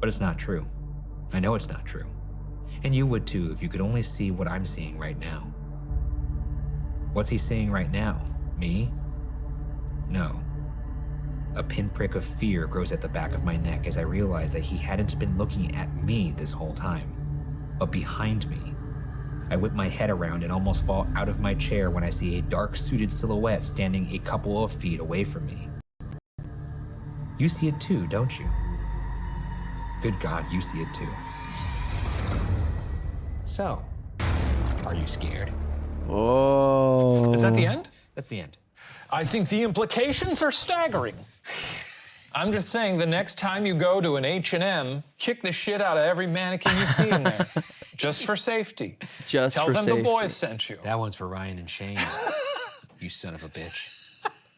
but it's not true. I know it's not true. And you would too if you could only see what I'm seeing right now. What's he seeing right now? Me? No. A pinprick of fear grows at the back of my neck as I realize that he hadn't been looking at me this whole time, but behind me. I whip my head around and almost fall out of my chair when I see a dark-suited silhouette standing a couple of feet away from me. You see it too, don't you? Good God, you see it too. So, are you scared? Oh. Is that the end? That's the end. I think the implications are staggering. I'm just saying, the next time you go to an H&M, kick the shit out of every mannequin you see in there, just for safety. Just Tell for them safety. the boys sent you. That one's for Ryan and Shane. You son of a bitch.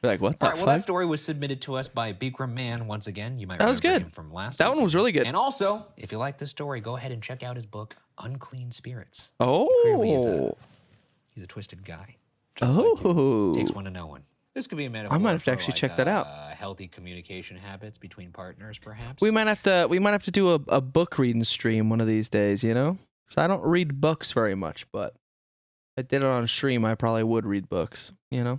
Like, what the All right, well, fuck? that story was submitted to us by Bikram Man once again. You might That was remember good. him from last That one season. was really good. And also, if you like this story, go ahead and check out his book, Unclean Spirits. Oh. Clearly he's a twisted guy. Just like you. Oh. Takes one to know one. This could be a metaphor. I might have to for, actually like, check that out. Healthy communication habits between partners, perhaps. We might have to do a book reading stream one of these days, you know? So I don't read books very much, but if I did it on stream, I probably would read books, you know?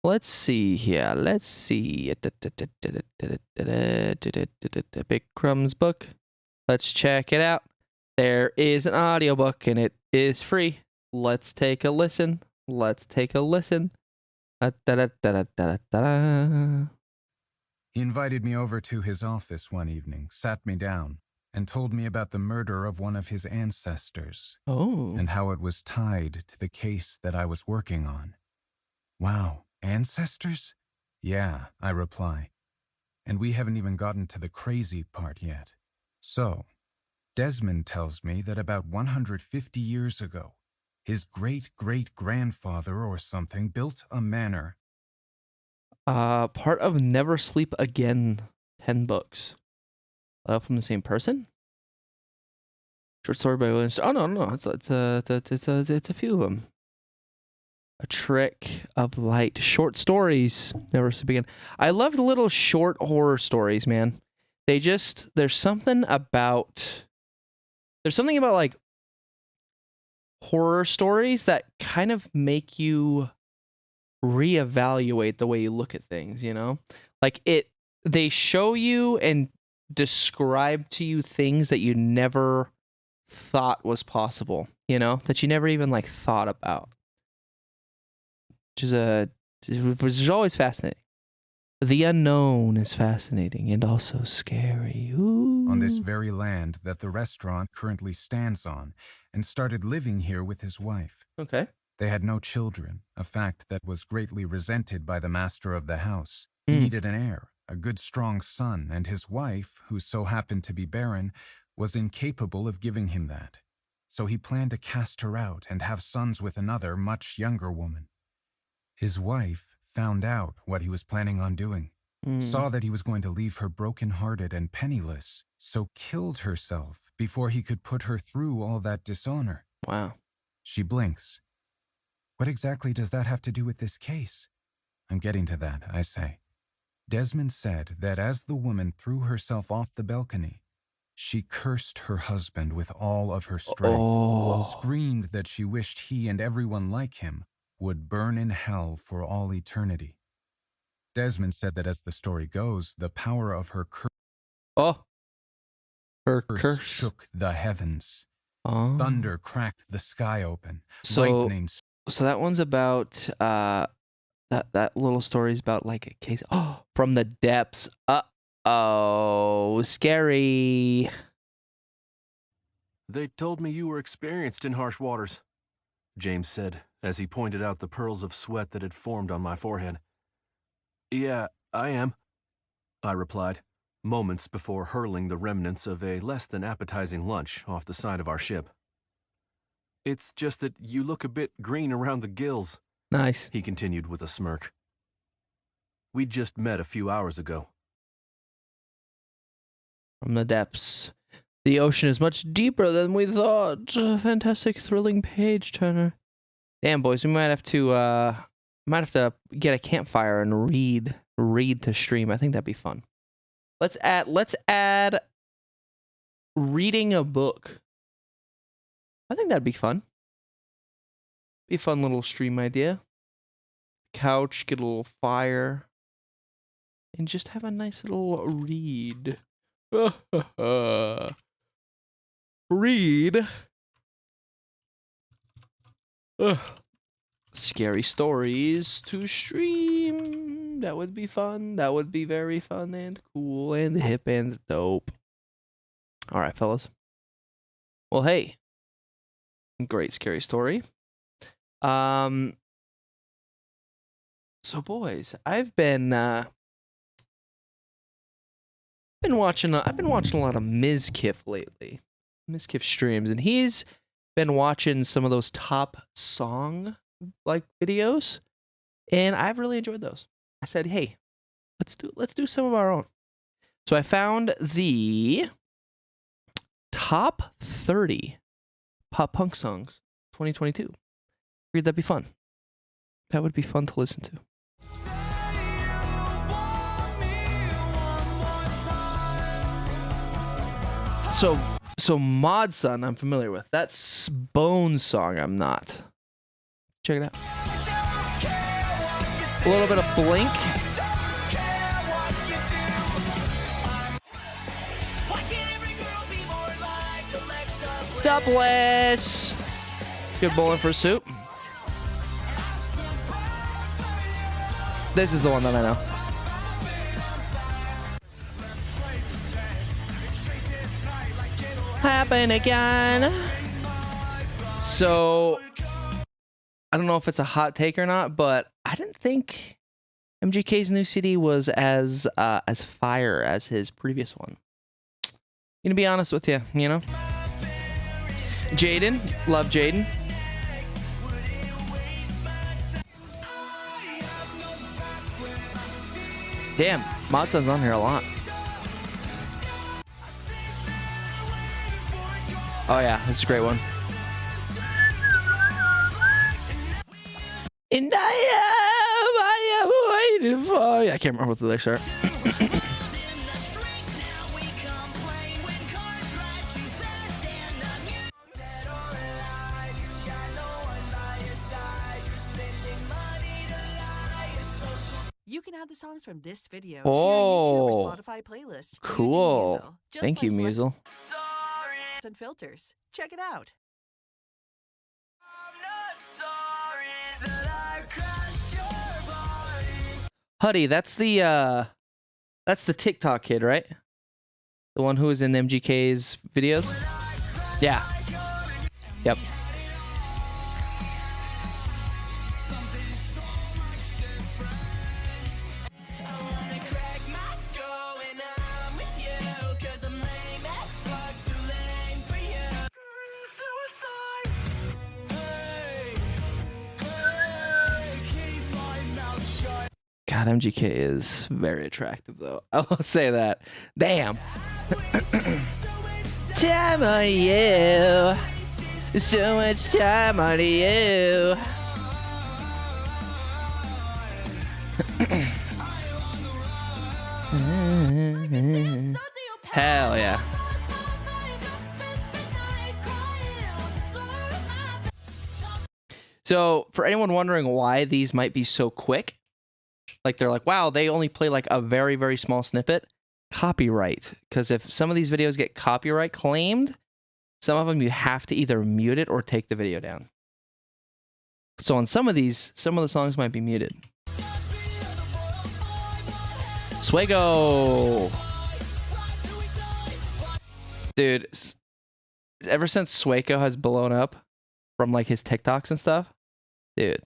Let's see here. Let's see. Bikram's book. Let's check it out. There is an audiobook and it is free. Let's take a listen. Let's take a listen. He invited me over to his office one evening, sat me down, and told me about the murder of one of his ancestors Oh. and how it was tied to the case that I was working on. Wow, ancestors? Yeah, I reply. And we haven't even gotten to the crazy part yet. So, Desmond tells me that about 150 years ago, his great-great-grandfather or something built a manor. Part of Never Sleep Again, 10 books. From the same person? Short story by William. Oh no, it's a few of them. A Trick of Light. Short stories. Never Sleep Again. I love the little short horror stories, man. There's something about like horror stories that kind of make you reevaluate the way you look at things, you know? Like they show you and describe to you things that you never thought was possible, you know? That you never even like thought about. Which is always fascinating. The unknown is fascinating and also scary. Ooh. On this very land that the restaurant currently stands on, and started living here with his wife. Okay. They had no children, a fact that was greatly resented by the master of the house. He needed an heir, a good strong son, and his wife, who so happened to be barren, was incapable of giving him that. So he planned to cast her out and have sons with another, much younger woman. His wife found out what he was planning on doing, saw that he was going to leave her broken-hearted and penniless, so killed herself before he could put her through all that dishonor. Wow. She blinks. What exactly does that have to do with this case? I'm getting to that, I say. Desmond said that as the woman threw herself off the balcony, she cursed her husband with all of her strength, screamed that she wished he and everyone like him would burn in hell for all eternity. Desmond said that as the story goes, the power of her curse shook the heavens. Thunder cracked the sky open. Lightning. So that one's about that little story is about like a case from the depths. Scary. They told me you were experienced in harsh waters, James said as he pointed out the pearls of sweat that had formed on my forehead. Yeah, I am, I replied, moments before hurling the remnants of a less than appetizing lunch off the side of our ship. It's just that you look a bit green around the gills, Nice. he continued with a smirk. We'd just met a few hours ago. From the depths. The ocean is much deeper than we thought. Fantastic, thrilling page turner. Damn, boys, we might have to get a campfire and read to stream. I think that'd be fun. Let's add reading a book. I think that'd be fun. Be a fun little stream idea. Couch, get a little fire. and just have a nice little read. Read. Ugh. Scary stories to stream. That would be fun. That would be very fun and cool and hip and dope. All right, fellas. Well, hey. Great scary story. So boys, I've been watching a lot of Mizkif lately. Mizkif streams, and he's been watching some of those top song like videos, and I've really enjoyed those. I said, hey, let's do some of our own. So I found the top 30 pop punk songs 2022. Figured that'd be fun. That would be fun to listen to. So Mod Sun I'm familiar with. That's Bone song I'm not. Check it out. A little bit of Blink. Doubless. Good bowling for soup. This is the one that I know. Happen again. So I don't know if it's a hot take or not, but I didn't think MGK's new CD was as fire as his previous one. Gonna be honest with you, you know. Jaden, love Jaden. Damn, Mod Sun's on here a lot. Oh yeah, this is a great one. And I am waiting for you. I can't remember what the lyrics are. You can add the songs from this video Oh, to your YouTube or Spotify playlist. cool. Using Musel, just Thank by you, selecting Musel. and filters. Check it out. Huddy, that's the TikTok kid, right? The one who was in MGK's videos? Yeah. Yep. God, MGK is very attractive, though. I will say that. Damn. Time on you. So much time on you. Hell yeah. So, for anyone wondering why these might be so quick, like they're like, wow, they only play like a very, very small snippet. Copyright. Because if some of these videos get copyright claimed, some of them you have to either mute it or take the video down. So on some of these, some of the songs might be muted. Swego! Dude, ever since Swako has blown up from like his TikToks and stuff, dude,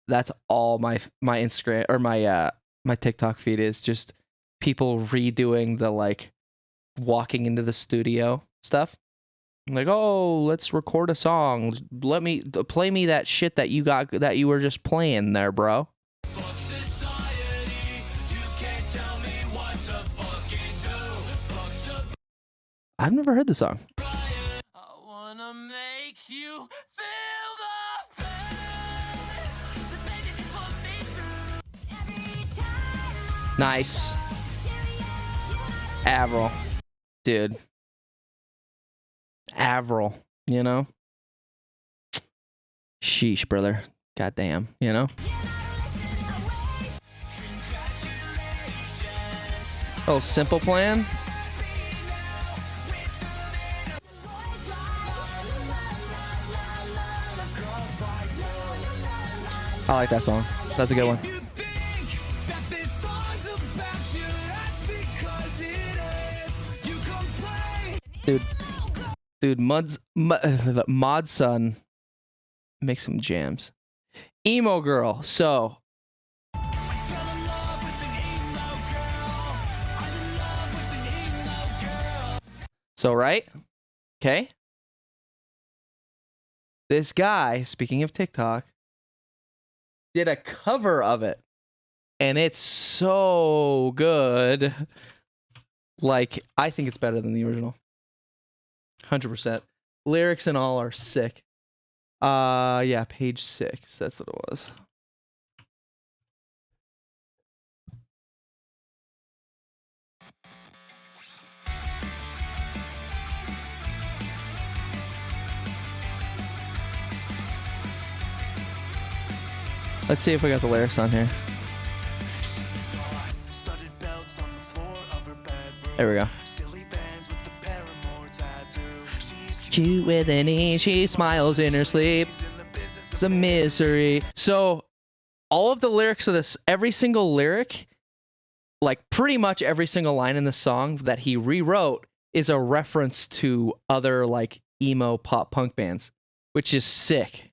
that's all my Instagram or my TikTok feed is just people redoing the like walking into the studio stuff. Like, oh, let's record a song. Let me play me that shit that you were just playing there, bro. I've never heard the song. I wanna make you feel the pain, the pain that you put me through. Every time Nice. Avril. Dude. Avril, you know? Sheesh, brother. Goddamn, you know? Oh, Simple Plan. I like that song. That's a good one. Dude, Mod Son makes some jams. Emo Girl. So right? Okay. This guy, speaking of TikTok, did a cover of it. And it's so good. Like, I think it's better than the original. 100%. Lyrics and all are sick. Yeah, page 6. That's what it was. Let's see if we got the lyrics on here. There we go. Cute with an E, she smiles in her sleep. It's a misery. So, all of the lyrics of this, every single lyric, like pretty much every single line in the song that he rewrote is a reference to other like emo pop punk bands, which is sick.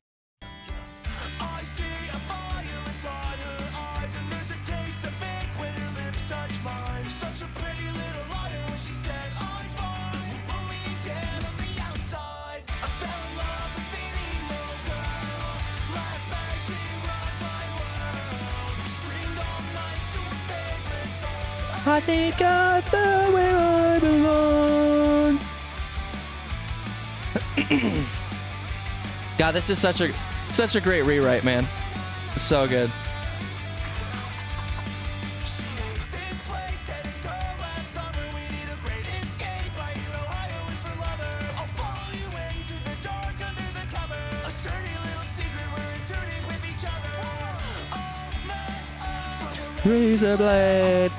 I think I found where I belong. God, this is such a great rewrite, man. So good. Razor blade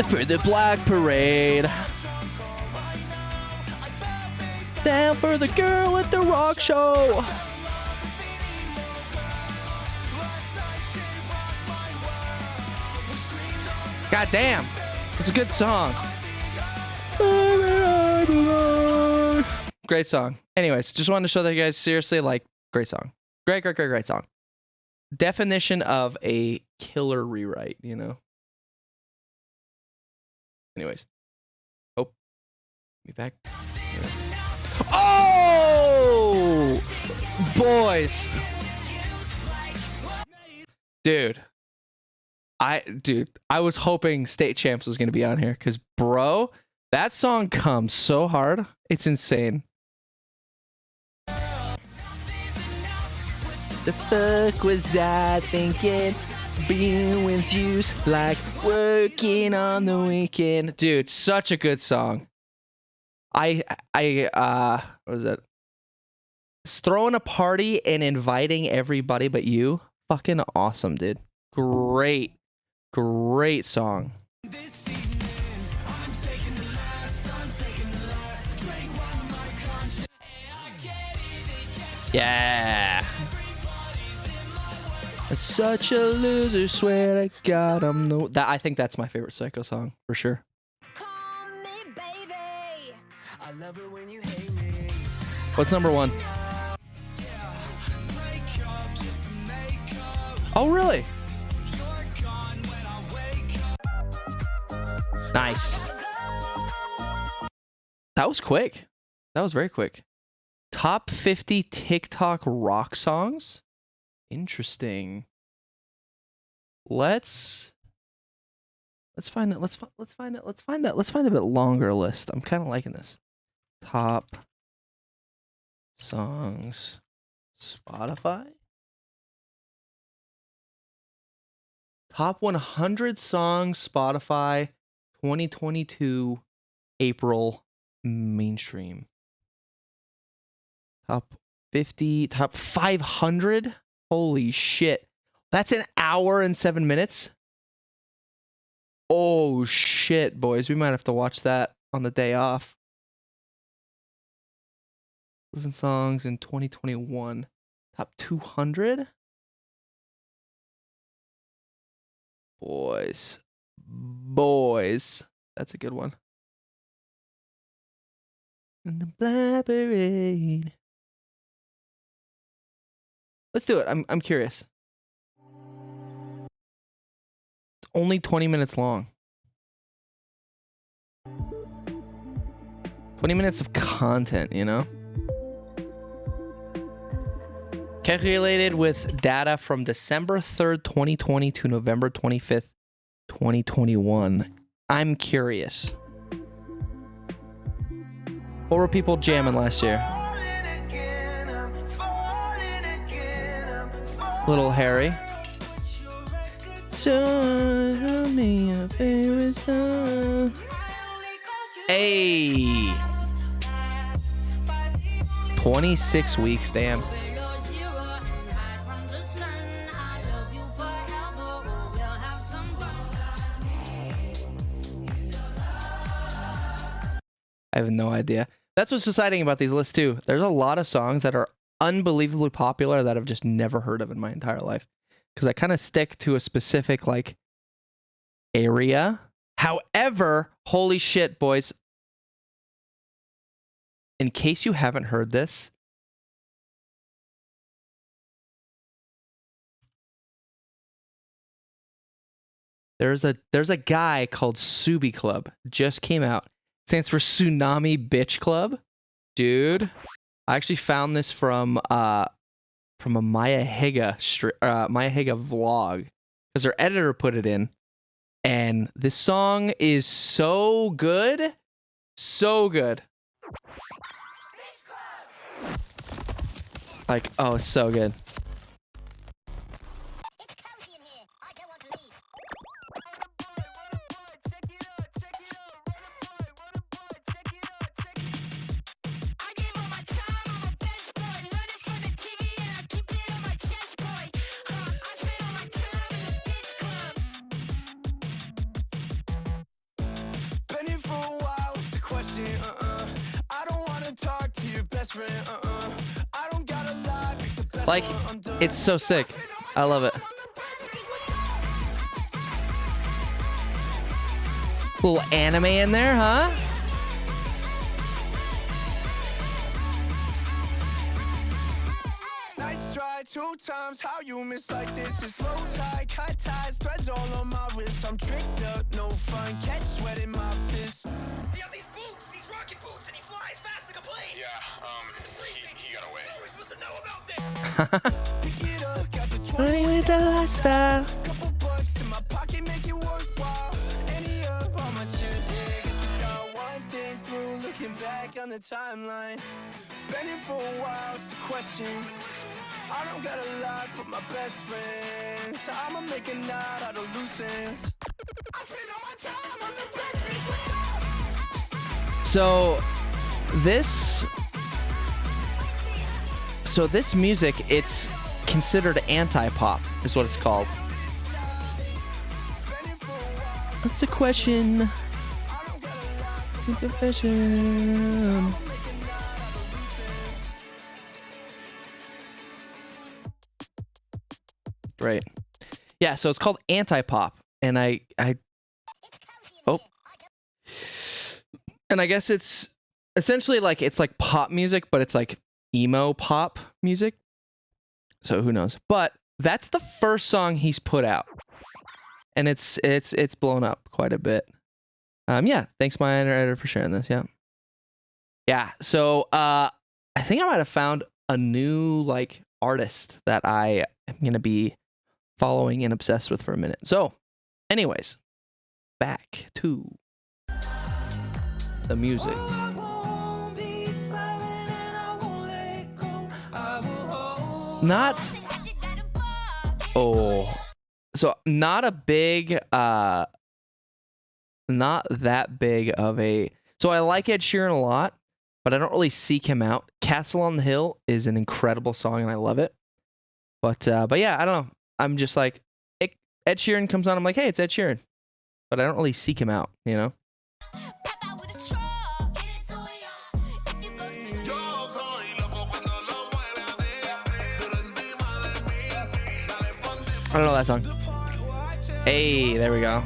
for the Black Parade. Down for the girl at the rock show. God damn, it's a good song. Great song. Anyways, just wanted to show that you guys seriously like great song. Great song. Definition of a killer rewrite, you know. Anyways. Oh. Be back. Oh! Boys. Dude, I was hoping State Champs was going to be on here cuz bro, that song comes so hard. It's insane. The fuck was I thinking? Being with you's like working on the weekend. Dude, such a good song. What was it? Throwing a party and inviting everybody but you. Fucking awesome, dude. Great song. Yeah. Such a loser, swear to God, I'm no. That I think that's my favorite Psycho song for sure. What's number 1? Oh, really? Nice. That was quick. That was very quick. Top 50 TikTok rock songs? Interesting. Let's find it. Let's find a bit longer list. I'm kind of liking this. Top songs Spotify. Top 100 songs Spotify 2022 April mainstream. Top 50, top 500. Holy shit. That's an hour and 7 minutes. Oh shit, boys. We might have to watch that on the day off. Listen songs in 2021. Top 200? Boys. Boys. That's a good one. In the Black Parade. Let's do it. I'm curious. It's only 20 minutes long. 20 minutes of content, you know? Calculated with data from December 3rd, 2020 to November 25th, 2021. I'm curious. What were people jamming last year? Little Harry. Show me your favorite song. Hey. 26 weeks, damn. I have no idea. That's what's exciting about these lists too. There's a lot of songs that are unbelievably popular that I've just never heard of in my entire life. Because I kind of stick to a specific like area. However, holy shit, boys. In case you haven't heard this, there's a guy called Subi Club. Just came out. Stands for Tsunami Bitch Club. Dude, I actually found this from a Maya Higa vlog because her editor put it in, and this song is so good, so good. Like, oh, it's so good. Like, it's so sick. I love it. Little anime in there, huh? Nice try, 2 times. How you miss like this? It's low tide, cut ties, threads all on my wrist. I'm tricked up, no fun. Catch sweat in my fist. He has these boots, these rocket boots, and he flies fast like a plane. Yeah, he got away. We're supposed to know about this. Pick it up, got the 20 with the lifestyle. Couple bucks in my pocket, make it worthwhile. Any up on my chips, yeah, guess we got one thing through. Looking back on the timeline, been here for a while, it's the question. I don't got a lot, but my best friends. I'ma make a knot out of loose ends. I spend all my time on the back streets. So this music, it's considered anti-pop, is what it's called. What's the question? What's the question? Right. Yeah, so it's called anti-pop. And I guess it's essentially like, it's like pop music, but it's like emo pop music. So who knows? But that's the first song he's put out. And it's blown up quite a bit. Yeah, thanks my editor for sharing this. Yeah. Yeah, so I think I might have found a new like artist that I am going to be following and obsessed with for a minute. So, anyways, back to the music. Not a big not that big of a, so I like Ed Sheeran a lot, but I don't really seek him out. Castle on the Hill is an incredible song and I love it. But yeah, I don't know. I'm just like, Ed Sheeran comes on, I'm like, hey, it's Ed Sheeran. but I don't really seek him out, you know? I don't know that song. Hey, there we go.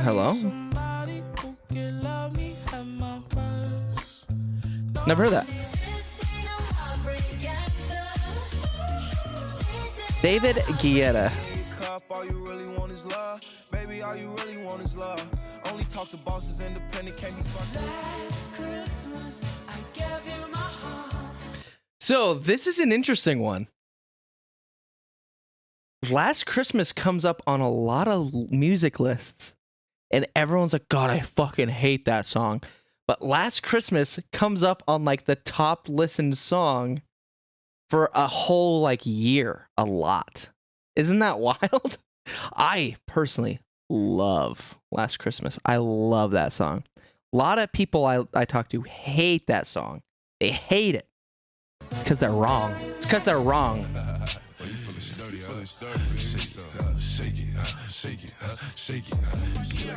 Hello? Never heard that. David Guetta. All you really want is love. Baby, all you really want is love. Only talk to bosses, independent, can't be fucked. Last Christmas, I gave you my heart. So this is an interesting one. Last Christmas comes up on a lot of music lists, and everyone's like, God, I fucking hate that song. But Last Christmas comes up on like the top listened song for a whole like year, a lot. Isn't that wild? I personally love Last Christmas. I love that song. A lot of people I talk to hate that song. They hate it because they're wrong. It's because they're wrong.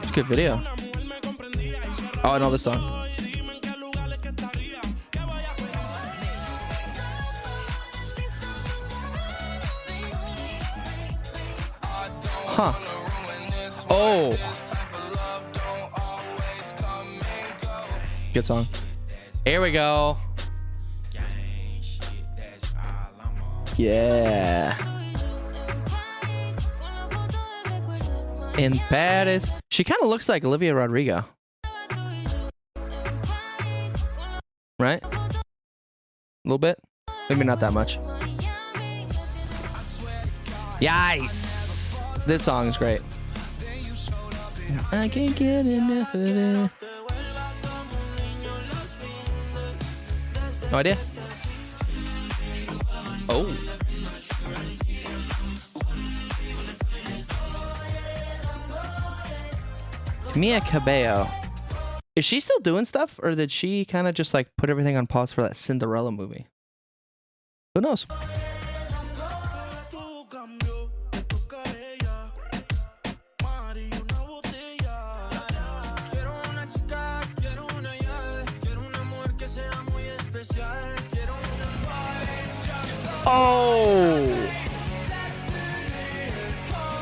It's a good video. Oh, I know this song. Huh. Oh. Good song. Here we go. Yeah. In Paris. She kind of looks like Olivia Rodrigo. Right? A little bit? Maybe not that much. Yes! This song is great. I can't get enough of it. No idea. Oh. Camila Cabello. Is she still doing stuff, or did she kind of just like put everything on pause for that Cinderella movie? Who knows? Oh,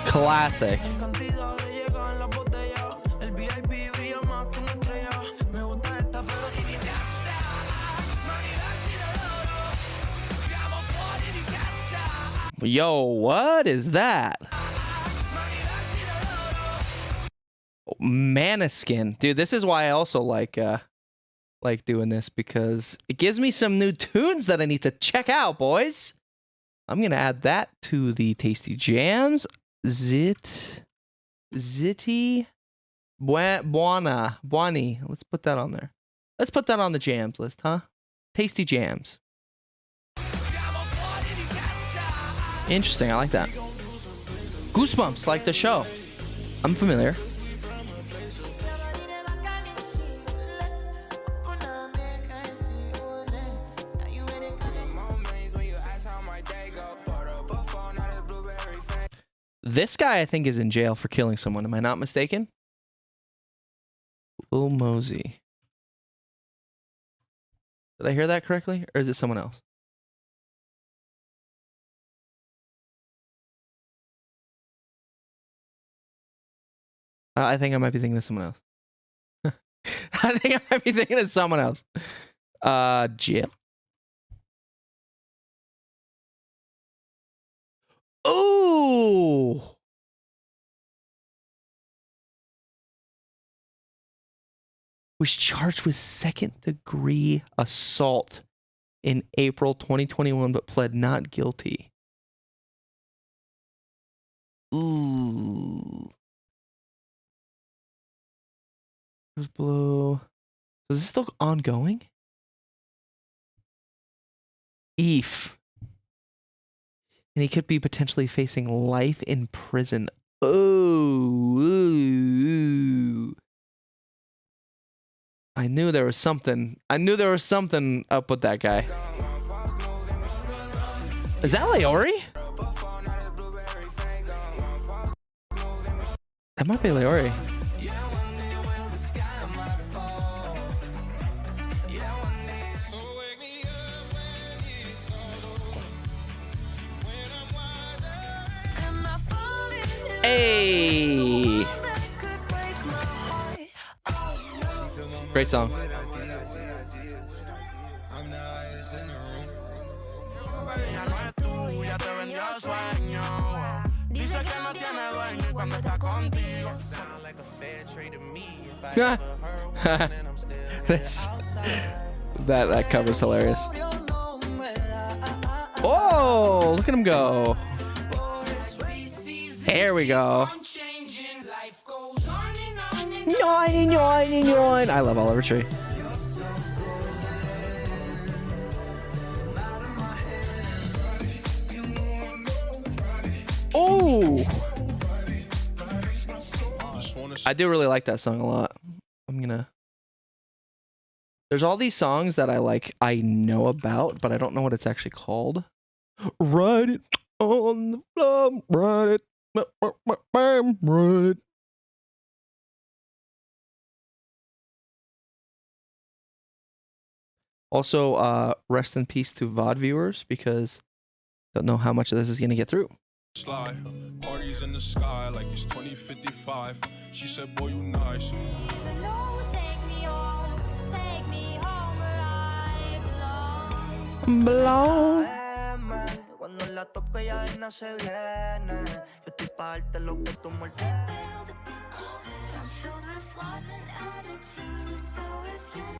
classic. Yo, what is that? Maniskin. Dude, this is why I also like doing this, because it gives me some new tunes that I need to check out, boys. I'm going to add that to the Tasty Jams. Zitty Buani. Let's put that on there. Let's put that on the jams list, huh? Tasty Jams. Interesting, I like that. Goosebumps, like the show. I'm familiar. This guy, I think, is in jail for killing someone. Am I not mistaken? Lil Mosey. Did I hear that correctly? Or is it someone else? I think I might be thinking of someone else. I think I might be thinking of someone else. Jail. Ooh. Was charged with second-degree assault in April 2021, but pled not guilty. Ooh. Blue. Is this still ongoing? Eve. And he could be potentially facing life in prison. Oh. Ooh. I knew there was something. I knew there was something up with that guy. Is that Leori? That might be Leori. Hey! Great song. that cover's hilarious. Oh, look at him go. Here we go. I love Oliver Tree. Oh, I do really like that song a lot. There's all these songs that I know about, but I don't know what it's actually called. Ride it on the floor, ride it. Ride it. Also, rest in peace to VOD viewers, because don't know how much of this is going to get through. Parties in the sky like it's 2055. She said, boy, you nice. Blow.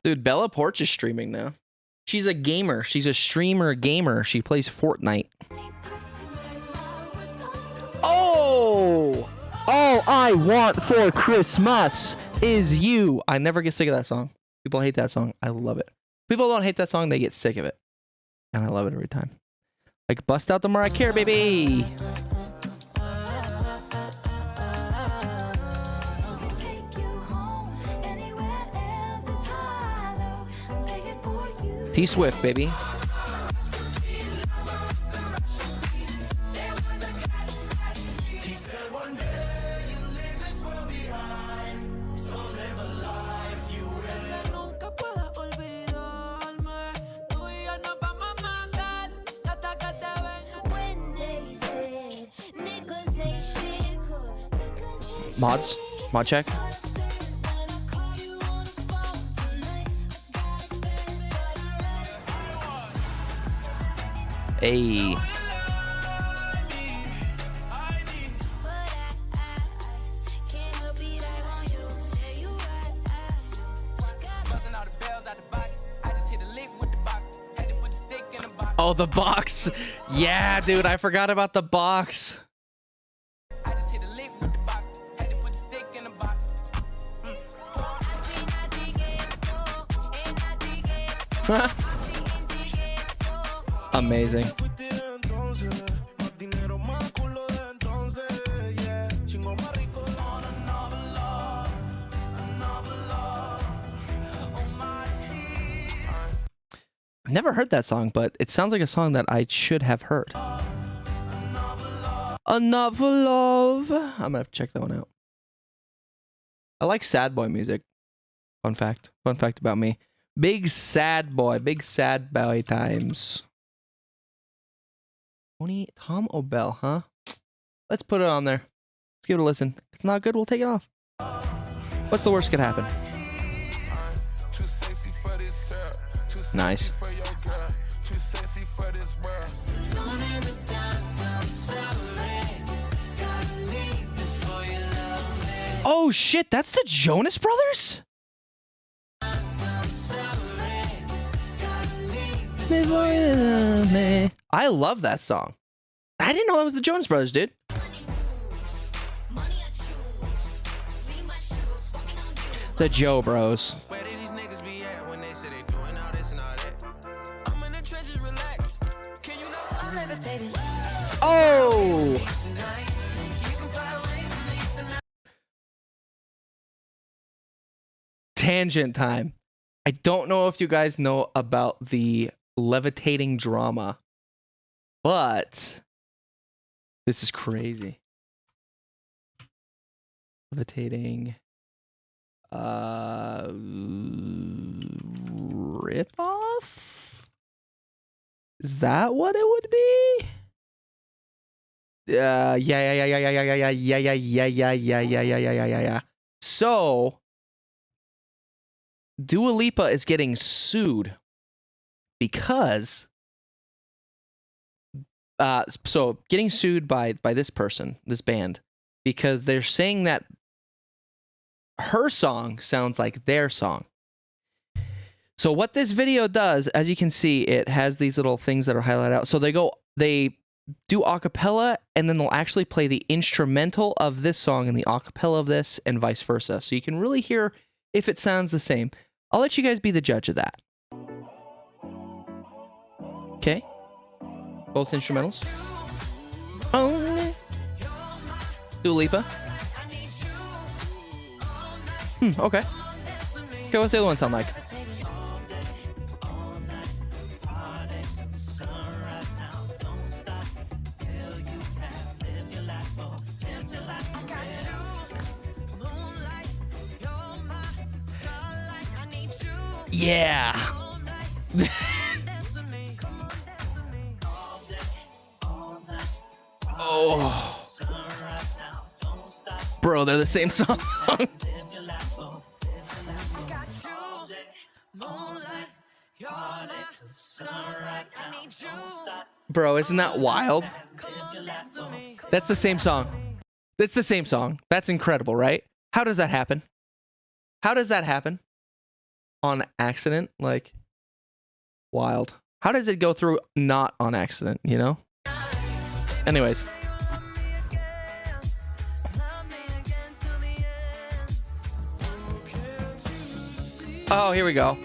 Dude, Bella Porch is streaming now. She's a gamer. She's a streamer gamer. She plays Fortnite. Oh! All I want for Christmas is you. I never get sick of that song. People hate that song. I love it. People don't hate that song. They get sick of it. And I love it every time. Like, bust out the Mariah Carey, baby. T Swift, baby. Mods? Mod check? Hey. Oh, the box. Yeah, dude, I forgot about the box. Amazing. I've never heard that song, but it sounds like a song that I should have heard. Another love. I'm gonna have to check that one out. I like sad boy music. Fun fact. Fun fact about me. Big sad boy. Big sad boy times. Tom O'Bell, huh? Let's put it on there. Let's give it a listen. If it's not good, we'll take it off. What's the worst could happen? Nice. Oh shit, that's the Jonas Brothers? I love that song. I didn't know that was the Jonas Brothers, dude. The Joe Bros. Oh! Tangent time. I don't know if you guys know about the levitating drama, but this is crazy. Levitating ripoff? Is that what it would be? Yeah. So, Dua Lipa is getting sued because getting sued by this person, this band, because they're saying that her song sounds like their song. So what this video does, as you can see, it has these little things that are highlighted out. So they do a cappella, and then they'll actually play the instrumental of this song and the a cappella of this, and vice versa. So you can really hear if it sounds the same. I'll let you guys be the judge of that. Okay? Both instrumentals. Oh, Dua Lipa. Okay. Okay, what's the other one sound like? Yeah. Oh. Bro, they're the same song. Bro, isn't that wild? That's the same song. That's the same song. That's incredible, right? How does that happen? How does that happen? On accident? Like, wild. How does it go through not on accident, you know? Anyways. Oh, here we go.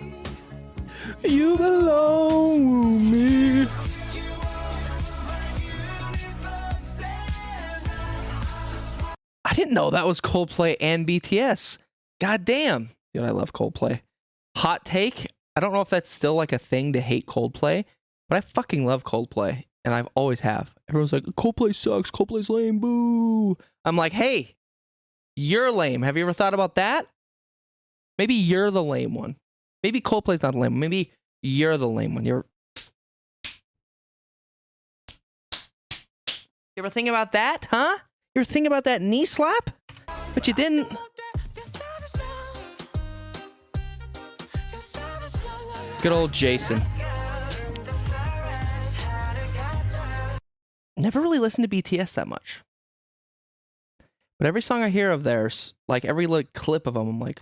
You belong with me. I didn't know that was Coldplay and BTS. God damn. Dude, I love Coldplay. Hot take. I don't know if that's still like a thing to hate Coldplay, but I fucking love Coldplay. And I've always have. Everyone's like, Coldplay sucks. Coldplay's lame. Boo. I'm like, hey, you're lame. Have you ever thought about that? Maybe you're the lame one. Maybe Coldplay's not the lame one. Maybe you're the lame one. You ever think about that, huh? You ever think about that knee slap? But you didn't. Good old Jason. Never really listened to BTS that much. But every song I hear of theirs, like every like clip of them, I'm like,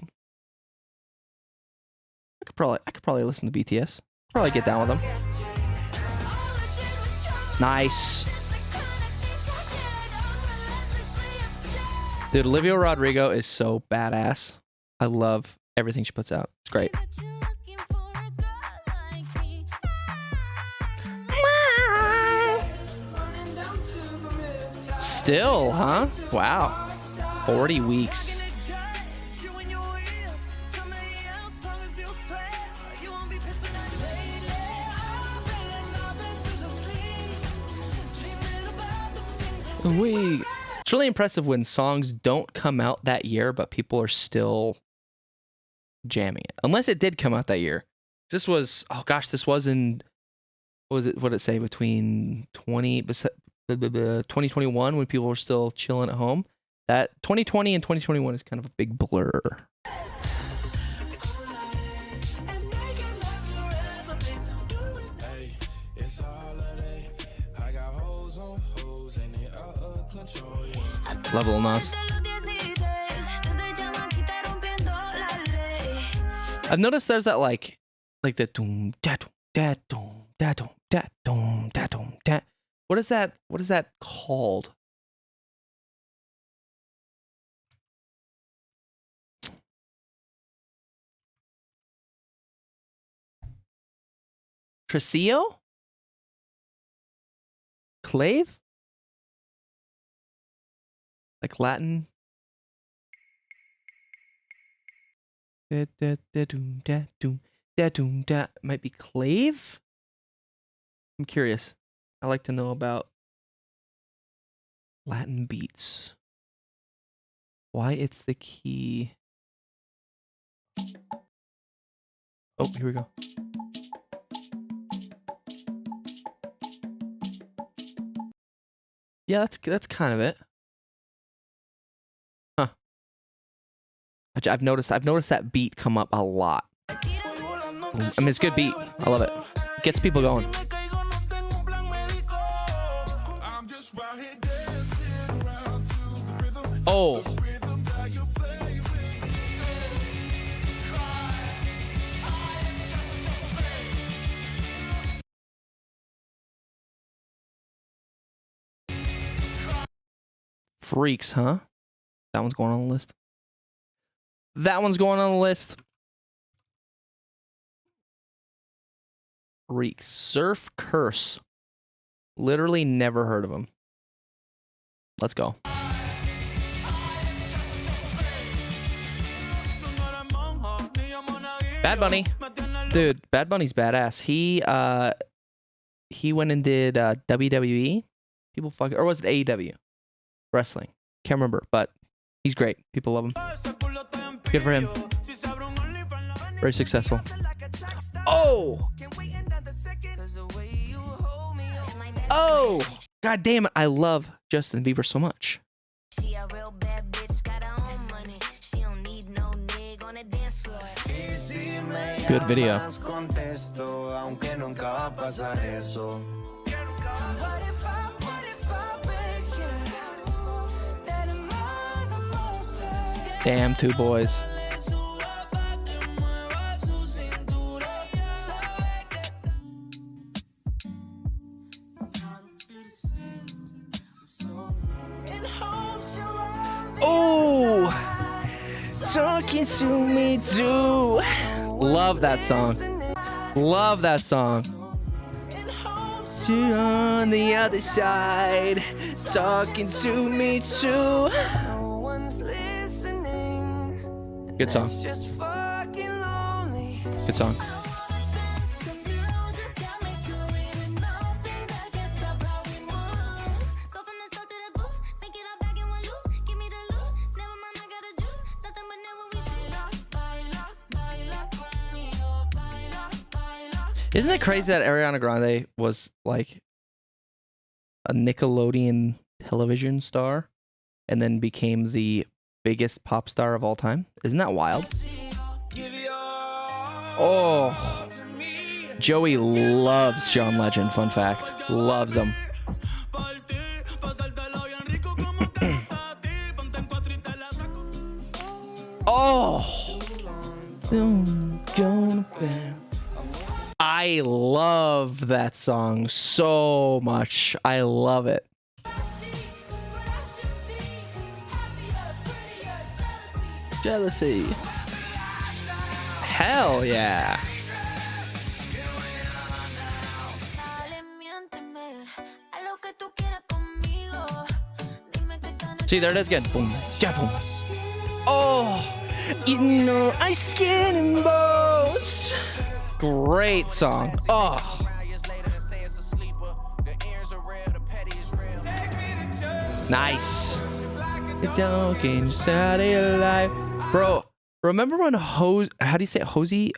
I could probably listen to BTS. Probably get down with them. Nice. Dude, Olivia Rodrigo is so badass. I love everything she puts out. It's great. Still, huh? Wow. 40 weeks. It's really impressive when songs don't come out that year, but people are still jamming it. Unless it did come out that year. This was, oh gosh, this was in, what did it say, between 2021 when people were still chilling at home. That 2020 and 2021 is kind of a big blur. Love Lil Nas. I've noticed there's that like the doom da doom da doom da doom da doom da doom da. What is that? What is that called? Tresillo? Clave? Like Latin? Da, da, da, doom, da, doom, da, doom, da. Might be clave? I'm curious. I like to know about Latin beats. Why it's the key. Oh, here we go. Yeah, that's kind of it. Huh. I've noticed that beat come up a lot. I mean, it's a good beat. I love it. It gets people going. Oh. Freaks, huh? That one's going on the list. That one's going on the list. Freaks. Surf Curse. Literally never heard of him. Let's go. Bad Bunny. Dude, Bad Bunny's badass. He went and did WWE. People fucking, or was it AEW? Wrestling. Can't remember, but he's great. People love him. Good for him. Very successful. Oh! Oh! God damn it. I love Justin Bieber so much. Good video. Damn, two boys. Oh, talking to me too. Love that song. Love that song. You're on the other side, talking to me too. Good song. Good song. Isn't it crazy that Ariana Grande was like a Nickelodeon television star and then became the biggest pop star of all time? Isn't that wild? Oh, Joey loves John Legend. Fun fact, loves him. Oh, I love that song so much. I love it. Jealousy. Hell yeah. See, there it is again. Boom. Yeah, boom. Oh, you know I skin and bones. Great song. Oh. Nice. Talking inside of your life. Bro, remember when how do you say it? Hosier?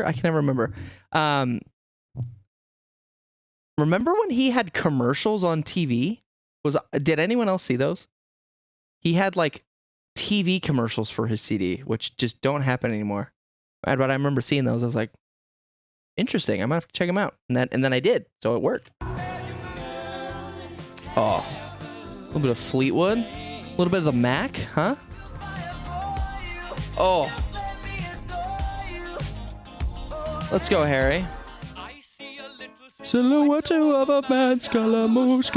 I can never remember. Remember when he had commercials on TV? Did anyone else see those? He had like TV commercials for his CD, which just don't happen anymore. But I remember seeing those. I was like, interesting. I might have to check them out. And then I did, so it worked. Oh, a little bit of Fleetwood, a little bit of the Mac, huh? Oh, let's go, Harry. Silhouette of a man, Scaramouche,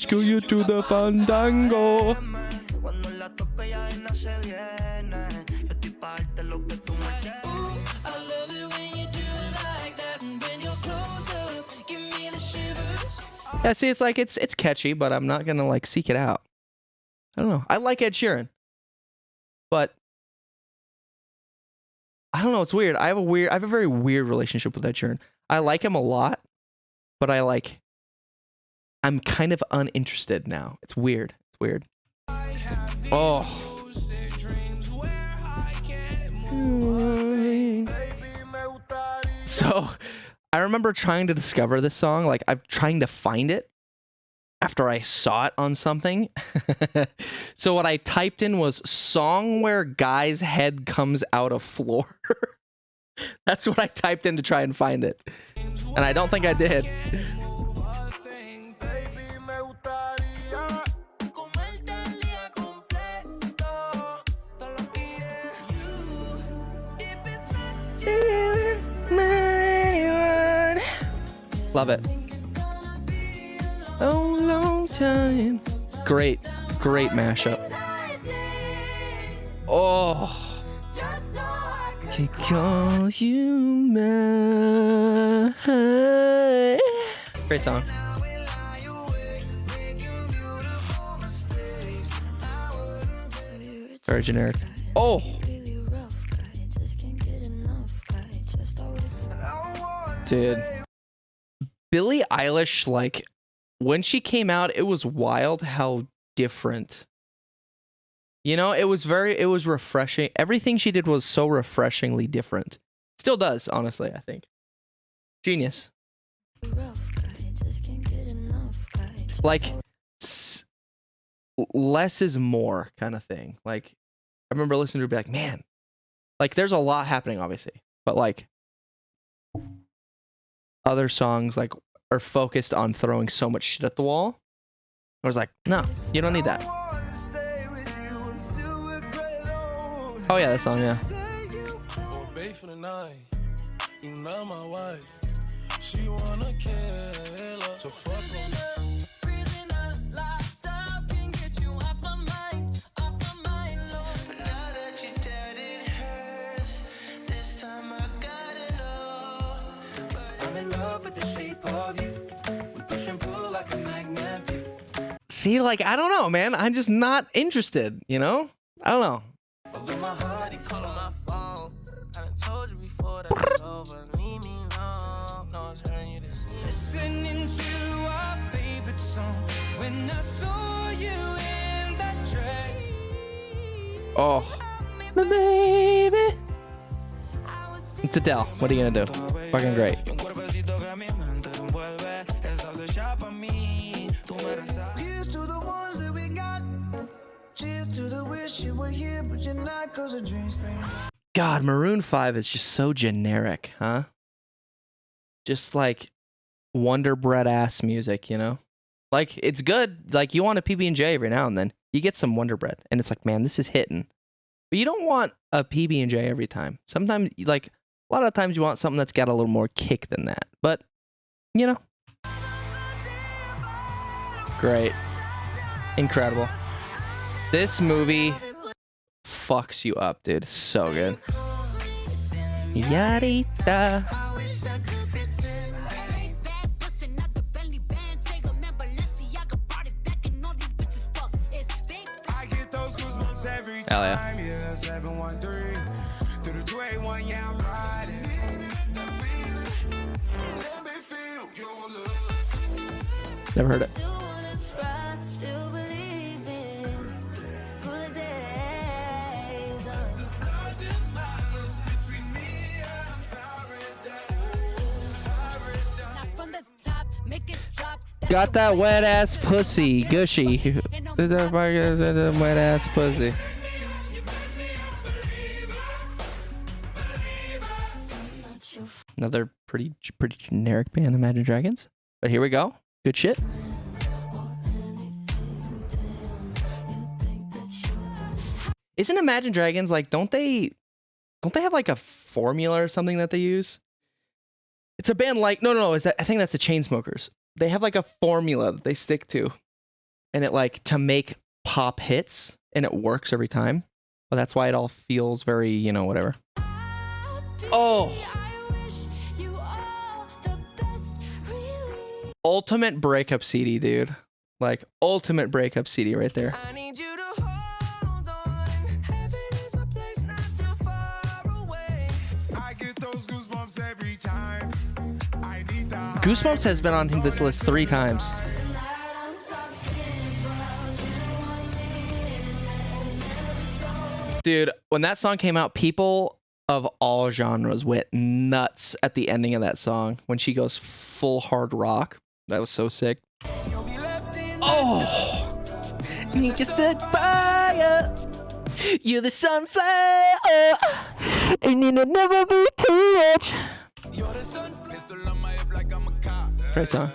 kill you to the fandango. Yeah, see, it's like it's catchy, but I'm not gonna like seek it out. I don't know. I like Ed Sheeran, but I don't know. It's weird. I have a very weird relationship with Ed Sheeran. I like him a lot, but I'm kind of uninterested now. It's weird. It's weird. Oh. So, I remember trying to discover this song. Like, I'm trying to find it after I saw it on something. So what I typed in was song where guy's head comes out of floor. That's what I typed in to try and find it. And I don't think I did. Love it. Oh, long time. Great mashup. Oh, can call you mine. Great song. Very generic. Oh. Dude. Billie Eilish, like, when she came out, it was wild how different. You know, it was refreshing. Everything she did was so refreshingly different. Still does, honestly, I think. Genius. Like, less is more kind of thing. Like, I remember listening to her be like, man, like, there's a lot happening, obviously, but like, other songs like are focused on throwing so much shit at the wall. I was like, no, you don't need that. Oh yeah, that song, yeah. See, like, I don't know, man. I'm just not interested, you know? I don't know. Oh, my baby. It's Adele. What are you gonna do? Fucking great. God, Maroon 5 is just so generic, huh? Just like Wonder Bread ass music, you know? Like, it's good. Like, you want a PB&J every now and then. You get some Wonder Bread, and it's like, man, this is hitting. But you don't want a PB&J every time. Sometimes, like, a lot of times you want something that's got a little more kick than that. But, you know. Great. Incredible. This movie fucks you up, dude. It's so good. Yarita. Hell yeah. Never heard it. Got that wet ass pussy, gushy. Wet ass pussy. Another pretty generic band, Imagine Dragons. But here we go. Good shit. Isn't Imagine Dragons like, don't they have like a formula or something that they use? It's a band like no, I think that's the Chainsmokers. They have like a formula that they stick to, and it like to make pop hits, and it works every time. But that's why it all feels very, you know, whatever. Oh, ultimate breakup CD, dude. Like ultimate breakup CD right there. Goosebumps has been on this list 3 times. Dude, when that song came out, people of all genres went nuts at the ending of that song when she goes full hard rock. That was so sick. Oh, you just said fire. You're the sunflower, and you'll never be too much. Great song.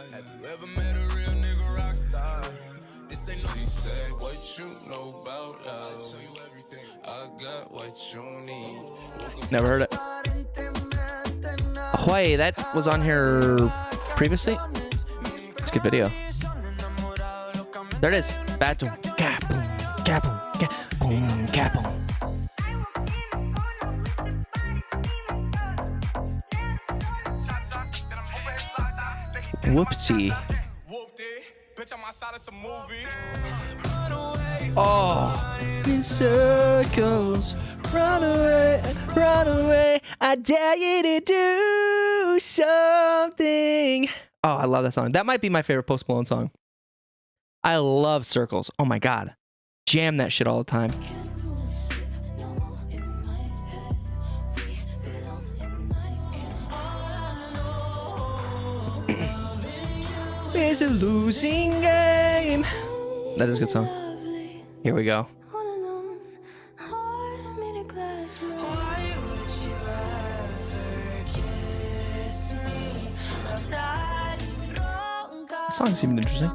Never heard it. Hawaii, that was on here previously. It's a good video. There it is. Bad boom, gap, boom, gap, boom, gap, boom, gap, boom. Whoopsie. Oh, in circles, run away. I dare you to do something. Oh, I love that song. That might be my favorite Post Malone song. I love Circles. Oh my God. Jam that shit all the time. It's a losing game. That is a good song. Here we go. This song seemed interesting.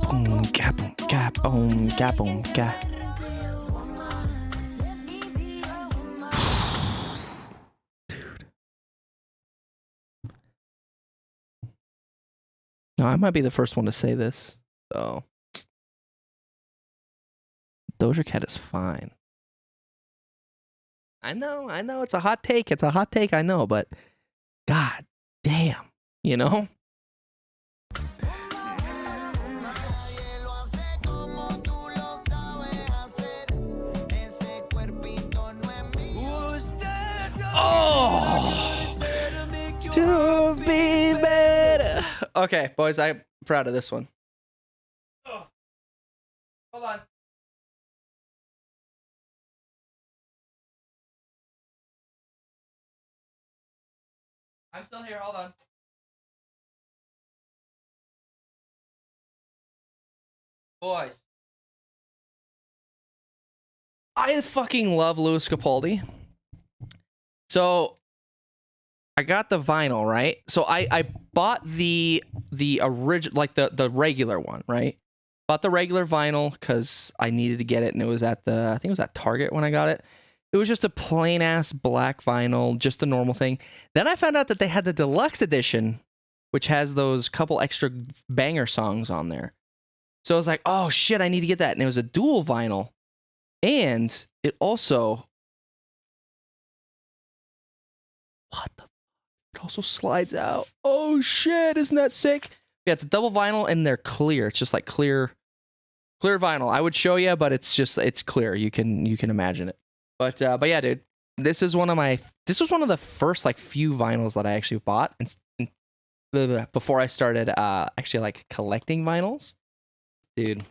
Boom, gap, boom, gap, boom, gap, boom, gap. Dude. No, I might be the first one to say this, so. Doja Cat is fine. I know, it's a hot take. It's a hot take, I know, but God damn, you know? Oh! To be better. Okay, boys, I'm proud of this one. Oh. Hold on. I'm still here, hold on. Boys. I fucking love Louis Capaldi. So I got the vinyl, right? So I bought the original, like the regular one, right? Bought the regular vinyl because I needed to get it, and it was at I think it was at Target when I got it. It was just a plain ass black vinyl, just the normal thing. Then I found out that they had the deluxe edition, which has those couple extra banger songs on there. So I was like, oh shit, I need to get that. And it was a dual vinyl. And it also, what the? It also slides out. Oh shit, isn't that sick? Yeah, it's a double vinyl and they're clear. It's just like clear vinyl. I would show you, but it's clear. You can imagine it. But yeah, dude, this was one of the first like few vinyls that I actually bought and before I started actually like collecting vinyls. Dude.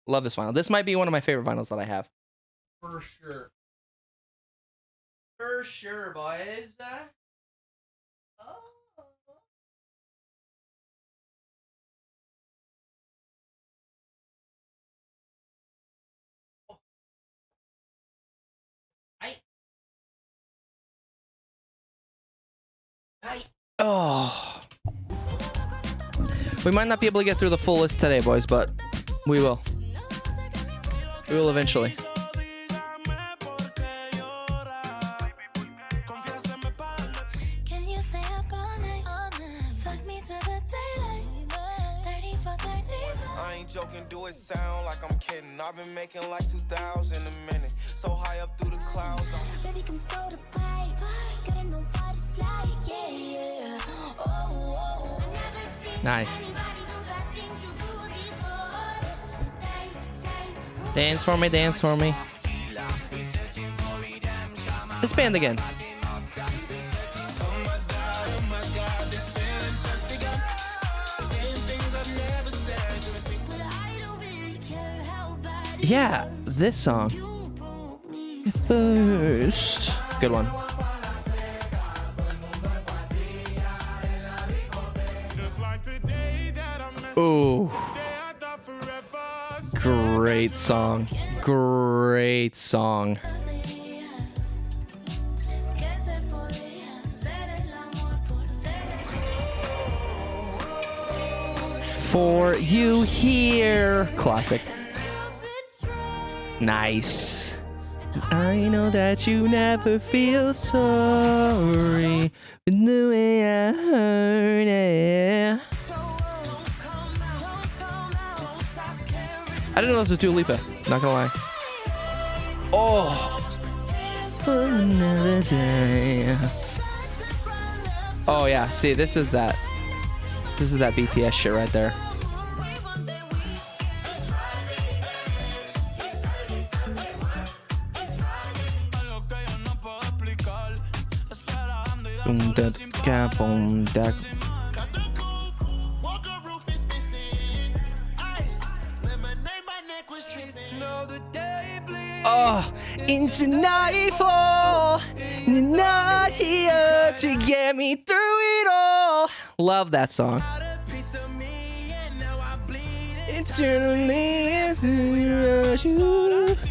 Love this vinyl. This might be one of my favorite vinyls that I have. For sure. For sure, boys. Oh. Oh. We might not be able to get through the full list today, boys, but we will. We will eventually. I ain't joking, do it sound like I'm kidding. I've been making like 2,000 a minute. So high up through the clouds. Baby, come throw the pipe. Gotta know what it's like, yeah. Oh. Nice. Dance for me, dance for me. Disband again. Yeah, this song. First. Good one. Ooh. Great song. Great song. For you here. Classic. Nice. I know that you never feel sorry in the way I heard it. I didn't know this was Dua Lipa. Not gonna lie. Oh. Another day. Oh yeah. See, this is that. This is that BTS shit right there. Oh, into nightfall, you're not here to get me through it all. Love that song.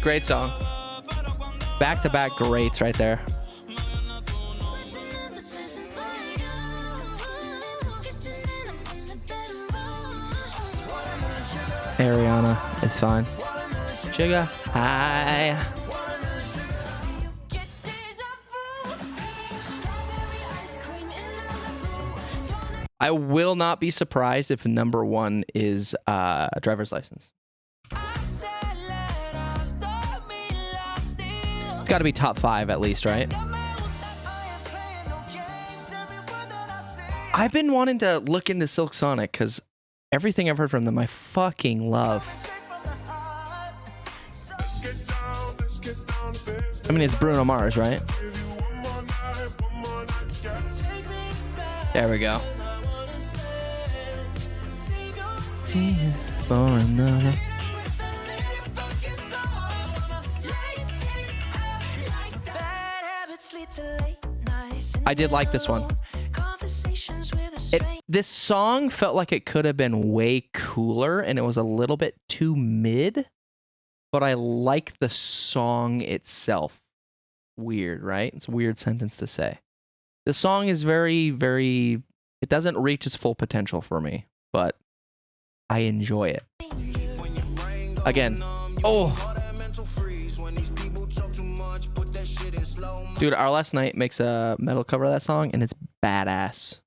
Great song. Back to back greats right there. Ariana is fine. Sugar high. I will not be surprised if number one is Driver's License. It's got to be top 5 at least, right? I've been wanting to look into Silk Sonic because everything I've heard from them I fucking love. I mean, it's Bruno Mars, right? There we go. Tears for another. I did like this one. This song felt like it could have been way cooler and it was a little bit too mid, but I like the song itself. Weird, right? It's a weird sentence to say. The song is very, very, it doesn't reach its full potential for me, but I enjoy it. Again, oh. Dude, Our Last Night makes a metal cover of that song and it's badass.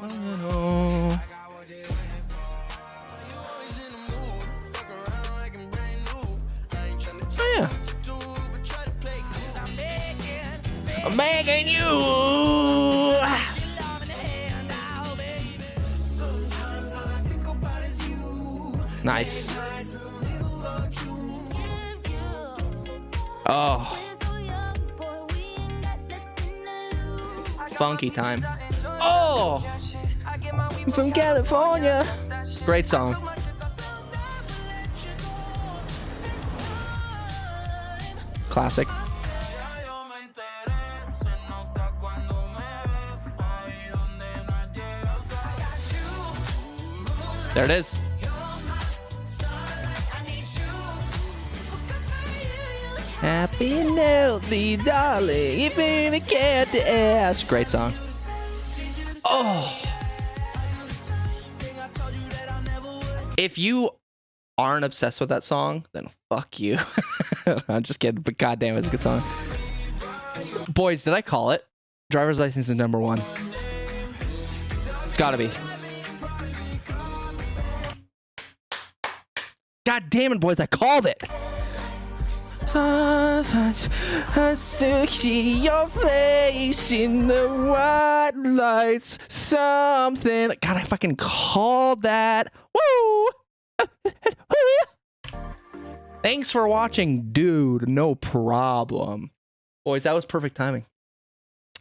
Oh yeah. I'm begging you. Nice. Oh. Funky time. Oh. From California. Great song. Classic. There it is. Happy and healthy, darling. If you even care to ask. Great song. Oh. If you aren't obsessed with that song, then fuck you. I'm just kidding, but goddamn, it's a good song. Boys, did I call it? Driver's License is number 1. It's gotta be. God damn it, boys, I called it. Sometimes I see your face in the white lights. Something. God, I fucking called that. Woo! Thanks for watching, dude. No problem. Boys, that was perfect timing.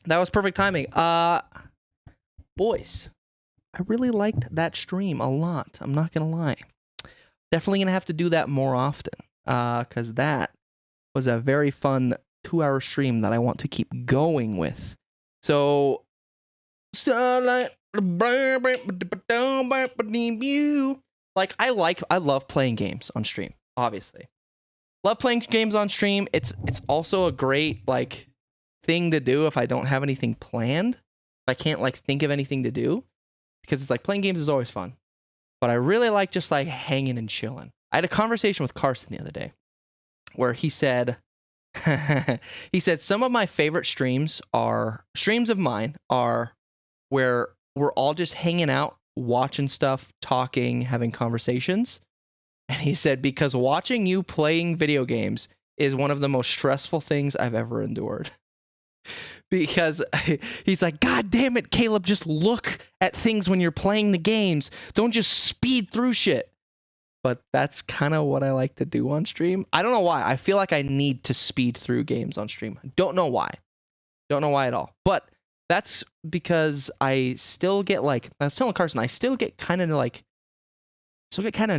That was perfect timing. Boys, I really liked that stream a lot. I'm not gonna lie. Definitely gonna have to do that more often. Cause that was a very fun 2-hour stream that I want to keep going with. So Starlight, I love playing games on stream, obviously. Love playing games on stream. It's also a great like thing to do if I don't have anything planned. If I can't like think of anything to do, because it's like playing games is always fun. But I really like just like hanging and chilling. I had a conversation with Carson the other day where he said some of my favorite streams of mine are where we're all just hanging out, watching stuff, talking, having conversations. And he said, because watching you playing video games is one of the most stressful things I've ever endured. Because he's like, God damn it, Caleb, just look at things when you're playing the games. Don't just speed through shit. But that's kind of what I like to do on stream. I don't know why. I feel like I need to speed through games on stream. Don't know why. Don't know why at all. But that's because I still get like, I was telling Carson, I still get kind of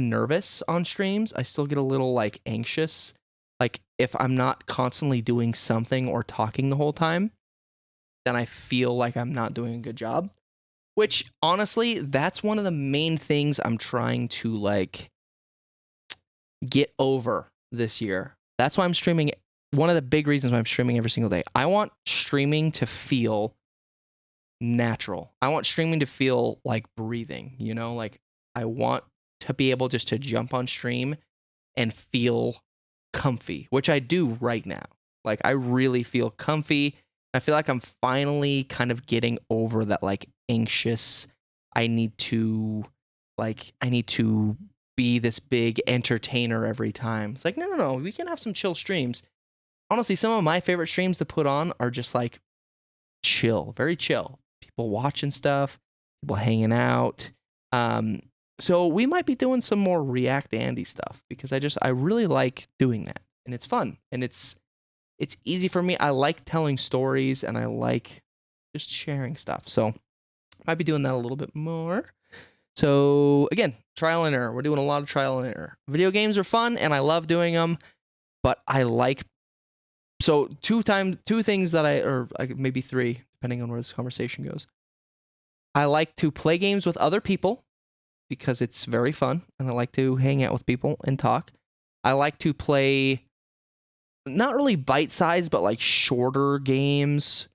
nervous on streams. I still get a little like anxious. Like if I'm not constantly doing something or talking the whole time, then I feel like I'm not doing a good job. Which honestly, that's one of the main things I'm trying to like get over this year. That's why I'm streaming. One of the big reasons why I'm streaming every single day. I want streaming to feel natural. I want streaming to feel like breathing, you know? Like I want to be able just to jump on stream and feel comfy, which I do right now. Like I really feel comfy. I feel like I'm finally kind of getting over that like anxious, I need to be this big entertainer every time. It's like, no, we can have some chill streams. Honestly, some of my favorite streams to put on are just like chill, very chill. People watching stuff, people hanging out. So we might be doing some more React Andy stuff because I really like doing that, and it's fun, and it's easy for me. I like telling stories, and I like just sharing stuff. So might be doing that a little bit more. So again, trial and error. We're doing a lot of trial and error. Video games are fun, and I love doing them, but I like two things that or maybe three, depending on where this conversation goes. I like to play games with other people because it's very fun, and I like to hang out with people and talk. I like to play not really bite-sized, but like shorter games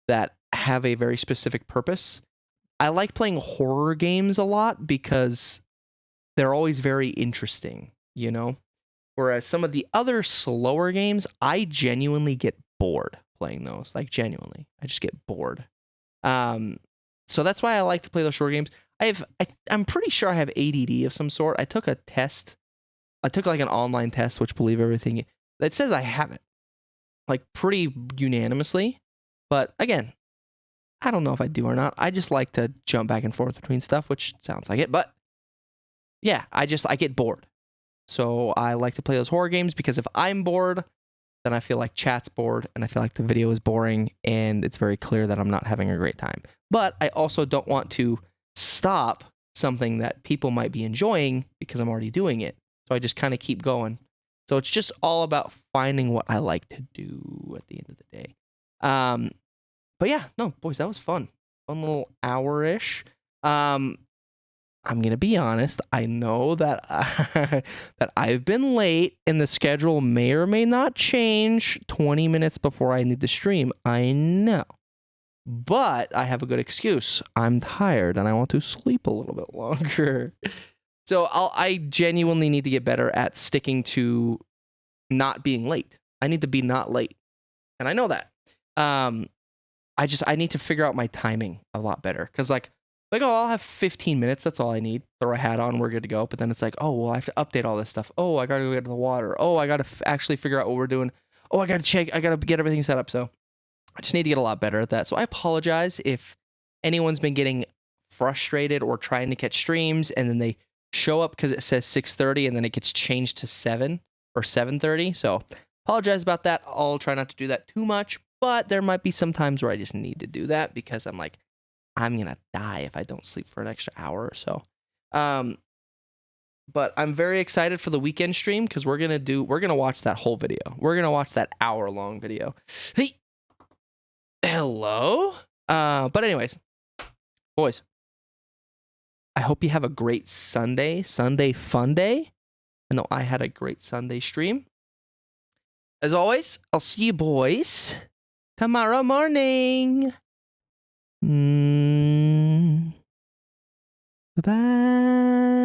that have a very specific purpose. I like playing horror games a lot because they're always very interesting, you know? Whereas some of the other slower games, I genuinely get bored playing those. Like, genuinely. I just get bored. So that's why I like to play those short games. I'm pretty sure I have ADD of some sort. I took a test. I took like an online test, which believe everything. It says I have it. Like, pretty unanimously. But again, I don't know if I do or not. I just like to jump back and forth between stuff, which sounds like it. But yeah, I get bored. So I like to play those horror games because if I'm bored, then I feel like chat's bored and I feel like the video is boring and it's very clear that I'm not having a great time. But I also don't want to stop something that people might be enjoying because I'm already doing it. So I just kind of keep going. So it's just all about finding what I like to do at the end of the day. But yeah, no, boys, that was fun. Fun little hour-ish. I'm going to be honest. I know that that I've been late and the schedule may or may not change 20 minutes before I need to stream. I know. But I have a good excuse. I'm tired and I want to sleep a little bit longer. So I genuinely need to get better at sticking to not being late. I need to be not late. And I know that. I need to figure out my timing a lot better. Because I'll have 15 minutes. That's all I need. Throw a hat on. We're good to go. But then it's like, oh, well, I have to update all this stuff. Oh, I got to go get to the water. Oh, I got to actually figure out what we're doing. Oh, I got to check. I got to get everything set up. So I just need to get a lot better at that. So I apologize if anyone's been getting frustrated or trying to catch streams and then they show up because it says 6:30 and then it gets changed to 7. or 7:30. So apologize about that. I'll try not to do that too much, but there might be some times where I just need to do that because I'm like, I'm gonna die if I don't sleep for an extra hour or so. But I'm very excited for the weekend stream because we're gonna watch that whole video. We're gonna watch that hour-long video. Hey, hello. But anyways, boys, I hope you have a great Sunday fun day. I know I had a great Sunday stream. As always, I'll see you boys tomorrow morning. Bye-bye.